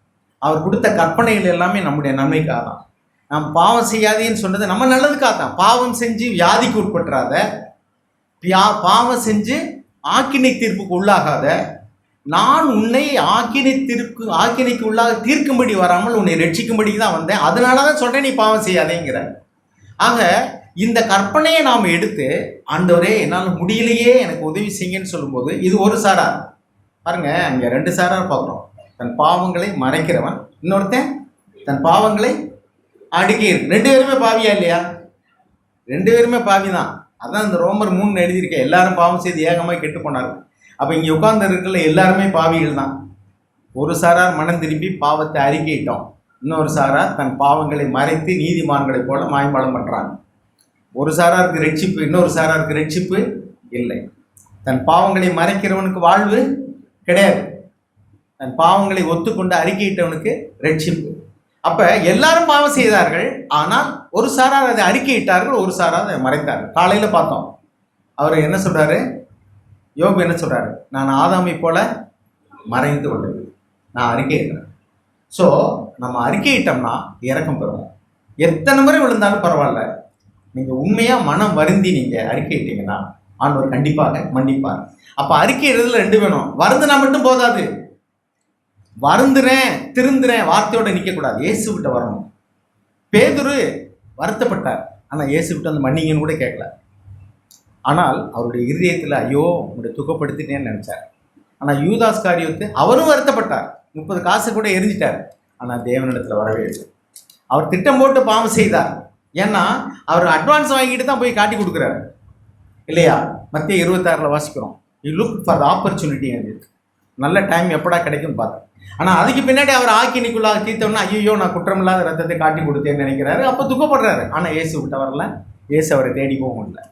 அவர் கொடுத்த கற்பனைகள் எல்லாமே நம்முடைய நன்மைக்காக தான். நாம் பாவம் செய்யாதேன்னு சொன்னது நம்ம நல்லதுக்காக தான். பாவம் செஞ்சு வியாதிக்கு உட்பட்டுறாத, பாவம் செஞ்சு ஆக்கினை தீர்ப்புக்கு உள்ளாகாத, நான் உன்னை ஆக்கினைக்கு உள்ளாக தீர்க்கும்படி வராமல் உன்னை ரட்சிக்கும்படி தான் வந்தேன். அதனால தான் சொல்கிறேன் நீ பாவம் செய்யாதேங்கிற. ஆக இந்த கற்பனையை நாம் எடுத்து ஆண்டவரே என்னால் முடியலையே எனக்கு உதவி செய்யுங்கன்னு சொல்லும்போது இது ஒரு சாரார். பாருங்க, அங்கே 2 சாரார் பார்க்குறோம். தன் பாவங்களை மறைக்கிறவன், இன்னொருத்தன் தன் பாவங்களை அடுக்கி. 2 பேருமே பாவியா இல்லையா? 2 பேருமே பாவி தான். அதான் இந்த ரோமர் 3 எழுதியிருக்கேன், எல்லாரும் பாவம் செய்து ஏகமாக கெட்டு போனார்கள். அப்போ இங்கே உட்கார்ந்து இருக்கிற எல்லாருமே பாவிகள் தான். ஒரு சாரார் மனம் திரும்பி பாவத்தை அறிக்கையிட்டோம், இன்னொரு சாரார் தன் பாவங்களை மறைத்து நீதிமான்களைப் போல மாய்மாலம் பண்ணுறாங்க. ஒரு சாராருக்கு ரட்சிப்பு, இன்னொரு சாராருக்கு ரட்சிப்பு இல்லை. தன் பாவங்களை மறைக்கிறவனுக்கு வாழ்வு கிடையாது, தன் பாவங்களை ஒத்துக்கொண்டு அறிக்கையிட்டவனுக்கு ரட்சிப்பு. அப்போ எல்லாரும் பாவம் செய்தார்கள், ஆனால் ஒரு சாரார் அதை அறிக்கையிட்டார்கள், ஒரு சாரார் அதை மறைத்தார்கள். காலையில் பார்த்தோம், அவர் என்ன சொல்கிறாரு? யோபு என்ன சொல்கிறாரு? நான் ஆதாமை போல மறைந்து கொண்டது, நான் அறிக்கையிட்டேன். ஸோ நம்ம அறிக்கையிட்டோம்னா இறக்கம் பெறுவோம். எத்தனை முறை விழுந்தாலும் பரவாயில்ல, நீங்கள் உண்மையாக மனம் வருந்தி நீங்கள் அறிக்கையிட்டீங்கன்னா ஆண்டவர் கண்டிப்பாக மன்னிப்பார். அப்போ அறிக்கையிடுறதுல 2 வேணும். வருந்தினா மட்டும் போதாது, வருந்துறேன் திருந்துறேன் வார்த்தையோடு நிற்கக்கூடாது, இயேசுவிட்ட வரணும். பேதுரு வருத்தப்பட்டார், ஆனால் இயேசுவிட்ட அந்த மன்னிங்கன்னு கூட கேட்கல. ஆனால் அவருடைய இருதயத்தில் ஐயோ உங்களுடைய துக்கப்படுத்திட்டேன்னு நினச்சார். ஆனால் யூதாஸ் காரியோத்து அவரும் வருத்தப்பட்டார், 30 காசு கூட எரிஞ்சிட்டார். ஆனால் தேவனிடத்தில் வரவே இல்லை. அவர் திட்டம் போட்டு பாவம் செய்தார். ஏன்னா அவர் அட்வான்ஸ் வாங்கிட்டு தான் போய் காட்டி கொடுக்குறாரு இல்லையா? மத்திய 26 வாசிக்கிறோம், you look for the opportunity. நல்ல டைம் எப்படா கிடைக்கும்னு பார்த்தேன். ஆனால் அதுக்கு பின்னாடி அவர் ஆக்கினிக்குள்ளாக தீர்த்தோம்னா ஐயோ நான் குற்றமில்லாத ரத்தத்தை காட்டி கொடுத்தேன்னு நினைக்கிறாரு. அப்போ துக்கப்படுறாரு. ஆனால் இயேசு விட்ட வரல, இயேசு அவரை தேடி போக முடியல.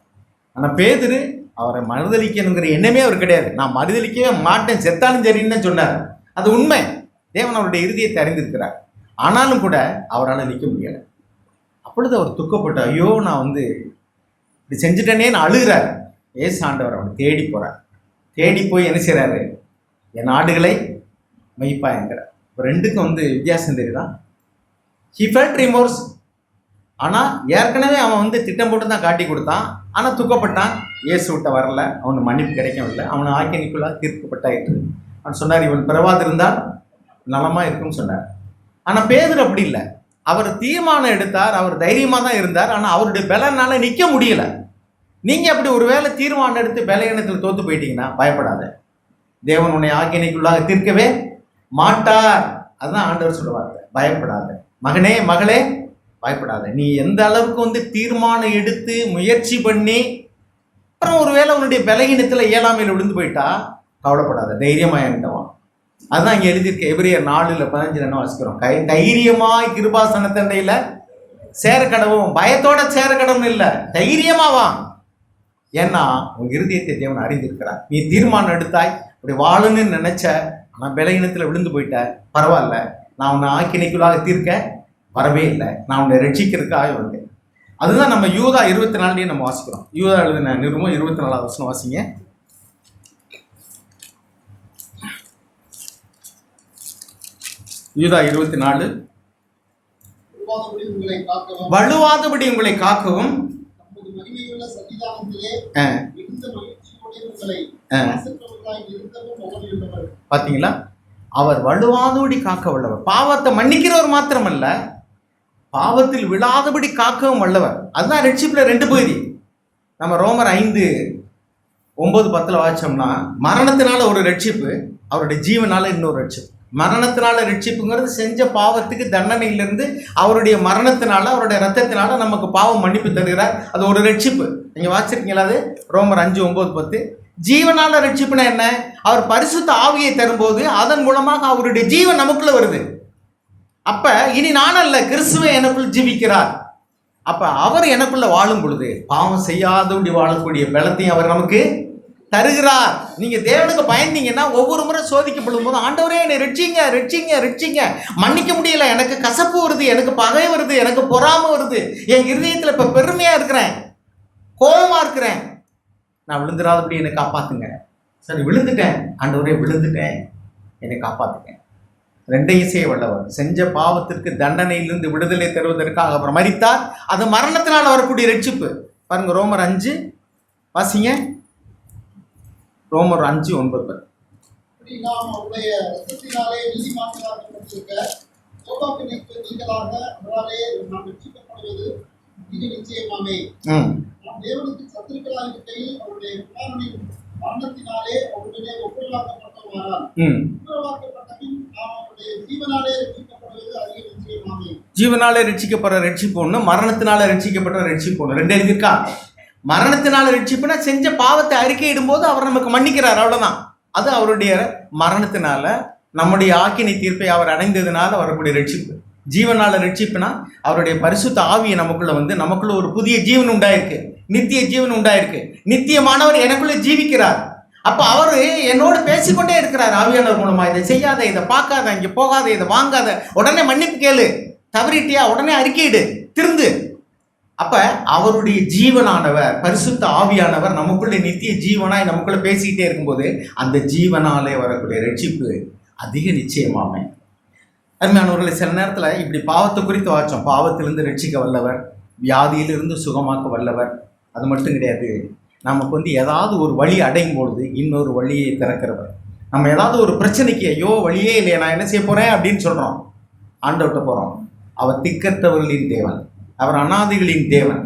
ஆனால் பேதுரு அவரை மறுதளிக்கணுங்கிற எண்ணமே அவர் கிடையாது. நான் மறுதளிக்கவே மாட்டேன், செத்தாலும் சரின்னு தான் சொன்னார். அது உண்மை. தேவன் அவருடைய இருதயத்தை அறிந்திருக்கிறார். ஆனாலும் கூட அவரால் நிற்க முடியலை. அப்பொழுது அவர் துக்கப்பட்டு ஐயோ நான் இப்படி செஞ்சுட்டேனேன்னு அழுகிறார். இயேசு ஆண்டவர் அவனை தேடி போகிறார். தேடி போய் என்ன செய்கிறாரு? என் ஆடுகளை மெய்ப்பாயங்கிறார். இப்போ ரெண்டுக்கும் வித்தியாசம் தெரியுதா? He felt remorse. ஆனால் ஏற்கனவே அவன் திட்டம் போட்டு தான் காட்டி கொடுத்தான். ஆனால் துக்கப்பட்டான். இயேசு விட்ட வரல, அவனுக்கு மன்னிப்பு கிடைக்கவில்லை. அவனை ஆக்கினிக்குள்ளாக தீர்க்கப்பட்டாயிற்று. அவன் சொன்னார், இவன் பிறவாதிருந்தால் நலமாக இருக்கும்னு சொன்னார். ஆனால் பேதுரு அப்படி இல்லை. அவர் தீர்மானம் எடுத்தார், அவர் தைரியமாக தான் இருந்தார். ஆனால் அவருடைய பலனால நிற்க முடியலை. நீங்கள் அப்படி ஒரு வேளை தீர்மானம் எடுத்து பலகீனத்தில் தோற்று போயிட்டீங்கன்னா பயப்படாத, தேவன் உன்னை ஆக்கினைக்குள்ளாக தீர்க்கவே மாட்டார். அதுதான் ஆண்டவர் சொல்லுவார், பயப்படாத மகனே மகளே, பயப்படாத. நீ எந்த அளவுக்கு தீர்மானம் எடுத்து முயற்சி பண்ணி அப்புறம் ஒருவேளை உன்னுடைய பலகீனத்தில் இயலாமையில் விழுந்து போயிட்டா கவலைப்படாத, தைரியமாக என்கிட்டவான். அதுதான் இங்கே எழுதியிருக்க எபிரேயர் 4:15 என்ன வாசிக்கிறோம்? தைரியமாய் கிருபாசனத்தண்டையில் சேர கடவும், பயத்தோட சேர கடவும் இல்லை, தைரியமாவான். ஏன்னா உன் இருதயத்தை தேவன் அறிந்திருக்கிறார். நீ தீர்மானம் எடுத்தாய், அப்படி வாழணும்னு நினைச்ச, ஆனால் பலகீனத்தில் விழுந்து போயிட்ட, பரவாயில்ல, நான் உன்னை ஆக்கினைக்குள்ளாக தீர்க்க வரவே இல்லை, நான் உன்னை ரட்சிக்கிறதுக்காக வந்தேன். அதுதான் நம்ம யூதா 24 நம்ம வாசிக்கிறோம். யூதா எழுதின நிருபம் 24 வசனம் வாசிங்க. யூதா 24. வலுவாதபடி உங்களை காக்கவும் பாத்தீங்களா, அவர் வலுவாதபடி காக்க வல்லவர். பாவத்தை மன்னிக்கிறவர் மாத்திரமல்ல, பாவத்தில் விழாதபடி காக்கவும் வல்லவர். அதுதான் ரட்சிப்புல 2 பகுதி. நம்ம ரோமர் 5:9-10 வாசிச்சோம்னா, மரணத்தினால ஒரு ரட்சிப்பு, அவருடைய ஜீவனால இன்னொரு ரட்சிப்பு. மரணத்தினால ரட்சிப்புங்கிறது செஞ்ச பாவத்துக்கு தண்டனையிலிருந்து அவருடைய மரணத்தினால, அவருடைய ரத்தத்தினால நமக்கு பாவம் மன்னிப்பு தருகிறார். அது ஒரு ரட்சிப்பு. நீங்க வாசிச்சிருக்கீங்களா? அது ரோமர் 5:9-10. ஜீவனால ரட்சிப்புனா என்ன? அவர் பரிசுத்த ஆவியை தரும்போது அதன் மூலமாக அவருடைய ஜீவன் நமக்குள்ள வருது. அப்ப இனி நான் அல்ல, கிறிஸ்துவே எனக்குள் ஜீவிக்கிறார். அப்ப அவர் எனக்குள்ள வாழும் பொழுது பாவம் செய்யாதபடி வாழக்கூடிய பலத்தையும் அவர் நமக்கு தருகிறார். நீங்க தேவனுக்கு பயந்தீங்கன்னா ஒவ்வொரு முறை சோதிக்கப்படும் போது, ஆண்டவரே என்னை ரட்சிங்க ரட்சிங்க ரட்சிங்க, மன்னிக்க முடியல, எனக்கு கசப்பு வருது, எனக்கு பகை வருது, எனக்கு பொறாமை வருது, என் இருதயத்தில் இப்ப பெருமையா இருக்கிறேன், கோபமா இருக்கிறேன், நான் விழுந்துடாதபடி என்னை காப்பாத்துங்க. சரி, விழுந்துட்டேன் ஆண்டவரே, விழுந்துட்டேன், என்னை காப்பாத்துங்க. 2ஐயும் செய்ய வல்லவர். செஞ்ச பாவத்திற்கு தண்டனையிலிருந்து விடுதலை தருவதற்காக அவர் மரித்தார். அது மரணத்தினால் வரக்கூடிய ரட்சிப்பு. பாருங்க, ரோமர் 5 வாசிங்க. ரோமர் 5:9. ஜீவனாலே ரட்சிக்கப்படுற ரட்சிப்பு ஒண்ணு, மரணத்தினால ரட்சிக்கப்படுற ரட்சிப்பு ஒண்ணு. 2 எழுதியிருக்கா? மரணத்தினால ரட்சிப்புனா செஞ்ச பாவத்தை அறிக்கையிடும் போது அவர் நமக்கு மன்னிக்கிறார், அவ்வளவுதான். அது அவருடைய மரணத்தினால, நம்முடைய ஆக்கினை தீர்ப்பை அவர் அடைந்ததுனால வரக்கூடிய ரட்சிப்பு. ஜீவனால ரட்சிப்புனா அவருடைய பரிசுத்த ஆவியை நமக்குள்ள நமக்குள்ள ஒரு புதிய ஜீவன் உண்டாயிருக்கு, நித்திய ஜீவன் உண்டாயிருக்கு. நித்தியமானவர் எனக்குள்ள ஜீவிக்கிறார். அப்ப அவரு என்னோடு பேசிக்கொண்டே இருக்கிறார் ஆவியானவர் மூலமா. இதை செய்யாத, இதை பார்க்காத, இங்க போகாத, இதை வாங்காத, உடனே மன்னிப்பு கேளு, தவறிட்டியா உடனே அறிக்கையிடு, திருந்து. அப்ப அவருடைய ஜீவனானவர், பரிசுத்த ஆவியானவர் நமக்குள்ள நித்திய ஜீவனாய் நமக்குள்ள பேசிக்கிட்டே இருக்கும்போது அந்த ஜீவனாலே வரக்கூடிய ரட்சிப்பு அதிக நிச்சயமாமே. அருமையானவர்களை, சில நேரத்துல இப்படி பாவத்தை குறித்து வாச்சோம். பாவத்திலிருந்து ரட்சிக்க வல்லவர், வியாதியிலிருந்து சுகமாக்க வல்லவர். அது மட்டும் கிடையாது, நமக்கு ஏதாவது ஒரு வழி அடையும் பொழுது இன்னொரு வழியை திறக்கிறவர். நம்ம ஏதாவது ஒரு பிரச்சனைக்கு, ஐயோ வழியே இல்லையா, நான் என்ன செய்ய போறேன் அப்படின்னு சொல்றோம், ஆண்டவர்கிட்ட போறோம். அவர் திக்கற்றவர்களின் தேவன், அவர் அனாதைகளின் தேவன்.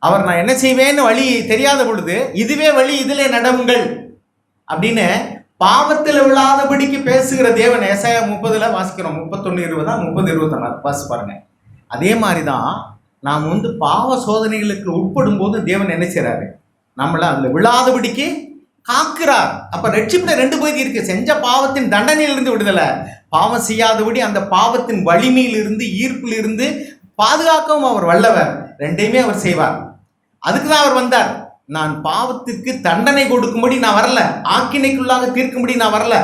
அவர் நான் என்ன செய்வேன்னு வழி தெரியாத பொழுது, இதுவே வழி, இதிலே நடவுங்கள் அப்படின்னு பாவத்தில் விழாதபடிக்கு பேசுகிற தேவன். ஏசாயா 30 வாசிக்கிறோம். 31:20 30:24 வாசி பாருங்க. அதே மாதிரிதான் நாம் பாவ சோதனைகளுக்கு உட்படும் போது தேவன் என்ன செய்யறாரு, நம்மள அதுல விழாதபடிக்கு காக்கிறார். அப்ப ரட்சிப்புல 2 பகுதி இருக்கு. செஞ்ச பாவத்தின் தண்டனையிலிருந்து விடுதலை, பாவம் செய்யாதபடி அந்த பாவத்தின் வலிமையிலிருந்து, ஈர்ப்பிலிருந்து பாதுகாக்கவும் அவர் வல்லவர். 2ஐயுமே அவர் செய்வார். அதுக்குதான் அவர் வந்தார். நான் பாவத்திற்கு தண்டனை கொடுக்கும்படி நான் வரல, ஆக்கினைக்குள்ளாக தீர்க்கும்படி நான் வரல.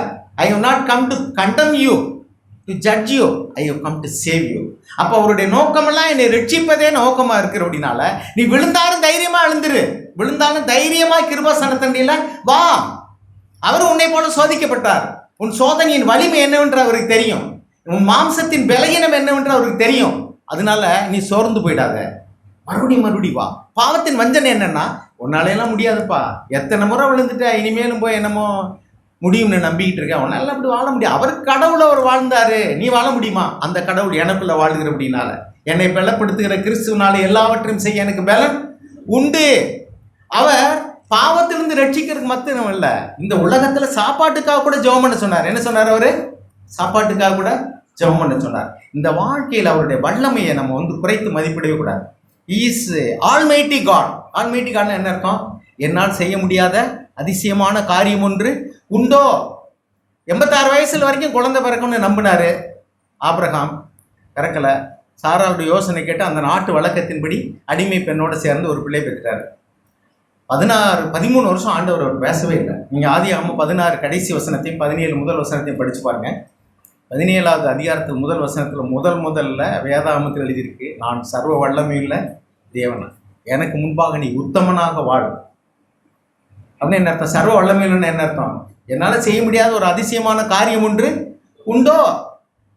I have not come to condemn you, to judge you, I have come to save you. அப்போ அவருடைய நோக்கமெல்லாம் என்னை ரட்சிப்பதே நோக்கமா இருக்கிற அப்படின்னால, நீ விழுந்தாலும் தைரியமா எழுந்துரு, விழுந்தாலும் தைரியமாய் கிருபாசனத்தண்டியில வா. அவர் உன்னை போல சோதிக்கப்பட்டார். உன் சோதனையின் வலிமை என்னவென்று அவருக்கு தெரியும். உன் மாம்சத்தின் பலகீனம் என்னவென்று அவருக்கு தெரியும். அதனால நீ சோர்ந்து போயிடாத, மறுபடி வா. பாவத்தின் வஞ்சனை என்னன்னா, உன்னாலையெல்லாம் முடியாதுப்பா, எத்தனை முறை விழுந்துட்டா, இனிமேலும் போய் என்னமோ முடியும்னு நம்பிக்கிட்டு இருக்கேன், உன்னால அப்படி வாழ முடியாது. அவர் கடவுளை அவர் வாழ்ந்தாரு, நீ வாழ முடியுமா? அந்த கடவுள் எனக்குள்ள வாழ்கிற அப்படின்னால, என்னை பலப்படுத்துகிற கிறிஸ்துவனால எல்லாவற்றையும் செய்ய எனக்கு பலன் உண்டு. அவர் பாவத்திலிருந்து ரட்சிக்கிறதுக்கு மட்டும் இல்லை, இந்த உலகத்துல சாப்பாட்டுக்காக கூட ஜெபம் பண்ண சொன்னார். என்ன சொன்னார் அவரு? சாப்பாட்டுக்காக கூட ஜெபம் பண்ண சொன்னார். இந்த வாழ்க்கையில் அவருடைய வல்லமையை நம்ம வந்து குறைத்து மதிப்பிடவே கூடாது. Is almighty God. ஆல்மைட்டி காட்னா என்ன அர்த்தம்? என்னால் செய்ய முடியாத அதிசயமான காரியம் ஒன்று உண்டோ? 86 வயசுல வரைக்கும் குழந்தை பிறக்கும்னு நம்பினாரு ஆபிரகாம், பிறக்கலை. சாராளுடைய யோசனை கேட்டு அந்த நாட்டு வழக்கத்தின்படி அடிமை பெண்ணோட சேர்ந்து ஒரு பிள்ளை பெற்றாரு. 13 வருஷம் ஆண்டவர் அவர் பேசவே இல்லை. நீங்கள் ஆதியாகமம் 16 கடைசி வசனத்தையும் 17 முதல் வசனத்தையும் படித்து பாருங்க. 17வது அதிகாரத்தில் முதல் வசனத்தில் முதல்ல வேதாகமத்தில் எழுதியிருக்கு, நான் சர்வ வல்லமையுள்ள தேவன், எனக்கு முன்பாக நீ உத்தமனாக வாழ. அப்படின்னு என்ன அர்த்தம்? சர்வ வல்லமையுள்ளன்னு என்ன அர்த்தம்? என்னால் செய்ய முடியாத ஒரு அதிசயமான காரியம் ஒன்று உண்டோ?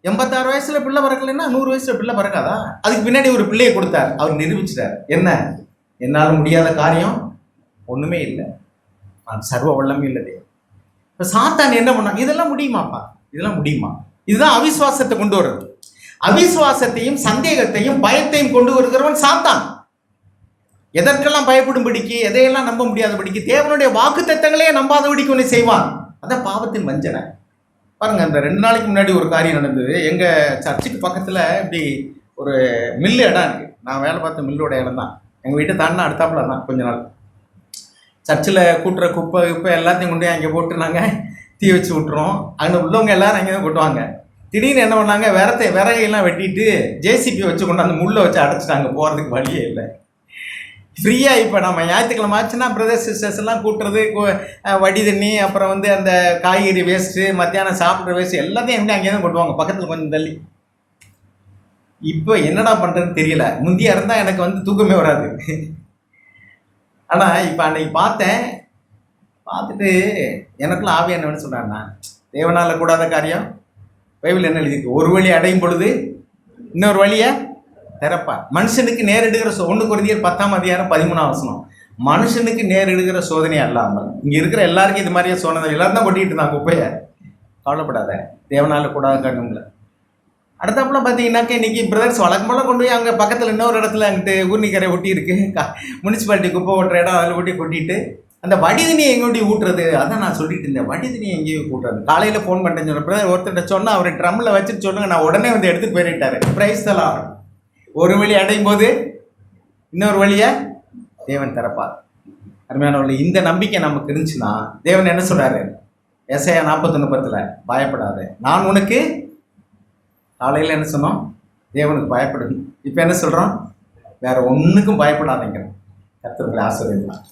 86 வயசுல பிள்ளை பிறக்கலைன்னா 100 வயசுல பிள்ளை பிறக்காதா? அதுக்கு பின்னாடி ஒரு பிள்ளையை கொடுத்தார். அவர் நிரூபிச்சிட்டார். என்ன? என்னால் முடியாத காரியம் ஒண்ணுமே இல்லை, நான் சர்வ வல்லமையுள்ள தேவன். இப்போ சாத்தான் என்ன பண்ணா? இதெல்லாம் முடியுமாப்பா, இதெல்லாம் முடியுமா? இதுதான் அவிசுவாசத்தை கொண்டு வருது. அவிசுவாசத்தையும் சந்தேகத்தையும் பயத்தையும் கொண்டு வருகிறவன் சாத்தான். எதற்கெல்லாம் பயப்படும்படிக்கு, எதையெல்லாம் நம்ப முடியாதபடிக்கு, தேவனுடைய வாக்கு தத்தங்களையே நம்பாதபடிக்கு ஒன்று செய்வான். அதான் பாவத்தின் வஞ்சனை. பாருங்க, அந்த 2 நாளைக்கு முன்னாடி ஒரு காரியம் நடந்தது. எங்க சர்ச்சுக்கு பக்கத்துல இப்படி ஒரு மில்லு இடம் இருக்கு. நான் வேலை பார்த்த மில்லோட இடம் தான். எங்க வீட்டை தாண்டினா அடுத்தாப்புல தான். கொஞ்ச நாள் சர்ச்சில் கூட்டுற குப்பை எல்லாத்தையும் கொண்டு அங்கே போட்டு நாங்கள் தீ வச்சு விட்டுறோம். அங்கே உள்ளவங்க எல்லாரும் அங்கே தான் கொட்டுவாங்க. திடீர்னு என்ன பண்ணாங்க, விறகையெல்லாம் வெட்டிட்டு ஜேசிபி வச்சு கொண்டு அந்த முள்ளை வச்சு அடைச்சிட்டாங்க. போகிறதுக்கு வழியே இல்லை. ஃப்ரீயாக இப்போ நம்ம ஞாயிற்றுக்கிழமை ஆச்சுன்னா பிரதர்ஸ் சிஸ்டர்ஸ் எல்லாம் கூட்டுறது, வடி தண்ணி, அப்புறம் வந்து அந்த காய்கறி வேஸ்ட்டு, மத்தியானம் சாப்பிட்ற வேஸ்ட்டு எல்லாத்தையும் எப்படி அங்கேயே தான் கொட்டுவாங்க, பக்கத்தில் கொஞ்சம் தள்ளி. இப்போ என்னடா பண்ணுறதுன்னு தெரியல. முந்தியா இருந்தால் எனக்கு வந்து தூக்கமே வராது. ஆனால் இப்போ அன்னைக்கு பார்த்துட்டு எனக்குள்ள ஆவியானவன்னு சொன்னார்னா, தேவனால கூடாத காரியம் பைபிள் என்ன எழுதியிருக்கு? ஒரு வழி அடையும் பொழுது இன்னொரு வழியை திறப்பார். மனுஷனுக்கு நேரிடுகிற 1 கொரிந்தியர் 10ஆம் அதிகாரம் 13ஆம் வசனம். மனுஷனுக்கு நேரிடுகிற சோதனை அல்லாமல் இங்கே இருக்கிற எல்லாருக்கும் இது மாதிரியே சோதனை. எல்லாரும் தான் கொட்டிட்டு இருந்தாங்க குப்பையை. கவலைப்படாத, தேவனால கூடாத காரியம் இல்லை. அடுத்தாப்புல பார்த்தீங்கன்னாக்க இன்றைக்கி பிரதர்ஸ் வழக்கம்போல கொண்டு போய் அங்கே பக்கத்தில் இன்னொரு இடத்துல அங்கிட்டு ஊர்னிக்கரை ஒட்டி இருக்கு, முனிசிபாலிட்டி குப்பை ஓட்டுற இடம், அதில் ஒட்டி கொட்டிட்டு அந்த வடிதண்ணியை எங்கோட்டி ஊட்டுறது. அதான் நான் சொல்லிட்டு இருந்தேன், வடிதண்ணியை எங்கேயும் ஊட்டுறது. காலையில் ஃபோன் பண்ணிட்டேன்னு சொன்ன பிரதர் ஒருத்தர்கிட்ட சொன்னால் அவர் ட்ரம்மில் வச்சுட்டு சொல்லுங்க, நான் உடனே வந்து எடுத்துகிட்டு போயிட்டாரு. பிரைஸ் தலாம். ஒரு வழி அடையும் போது இன்னொரு வழியை தேவன் திறப்பார். அருமையானவர்களே, இந்த நம்பிக்கை நமக்கு இருந்துச்சுன்னா தேவன் என்ன சொல்கிறாரு? ஏசாயா 41:10, பயப்படாத, நான் உனக்கு. காலையில் என்ன சொன்னோம்? தேவனுக்கு பயப்படணும். இப்போ என்ன சொல்கிறோம்? வேற ஒன்றுக்கும் பயப்படாதீங்க. கர்த்தருக்கு ஆசீர்வதிப்பார்.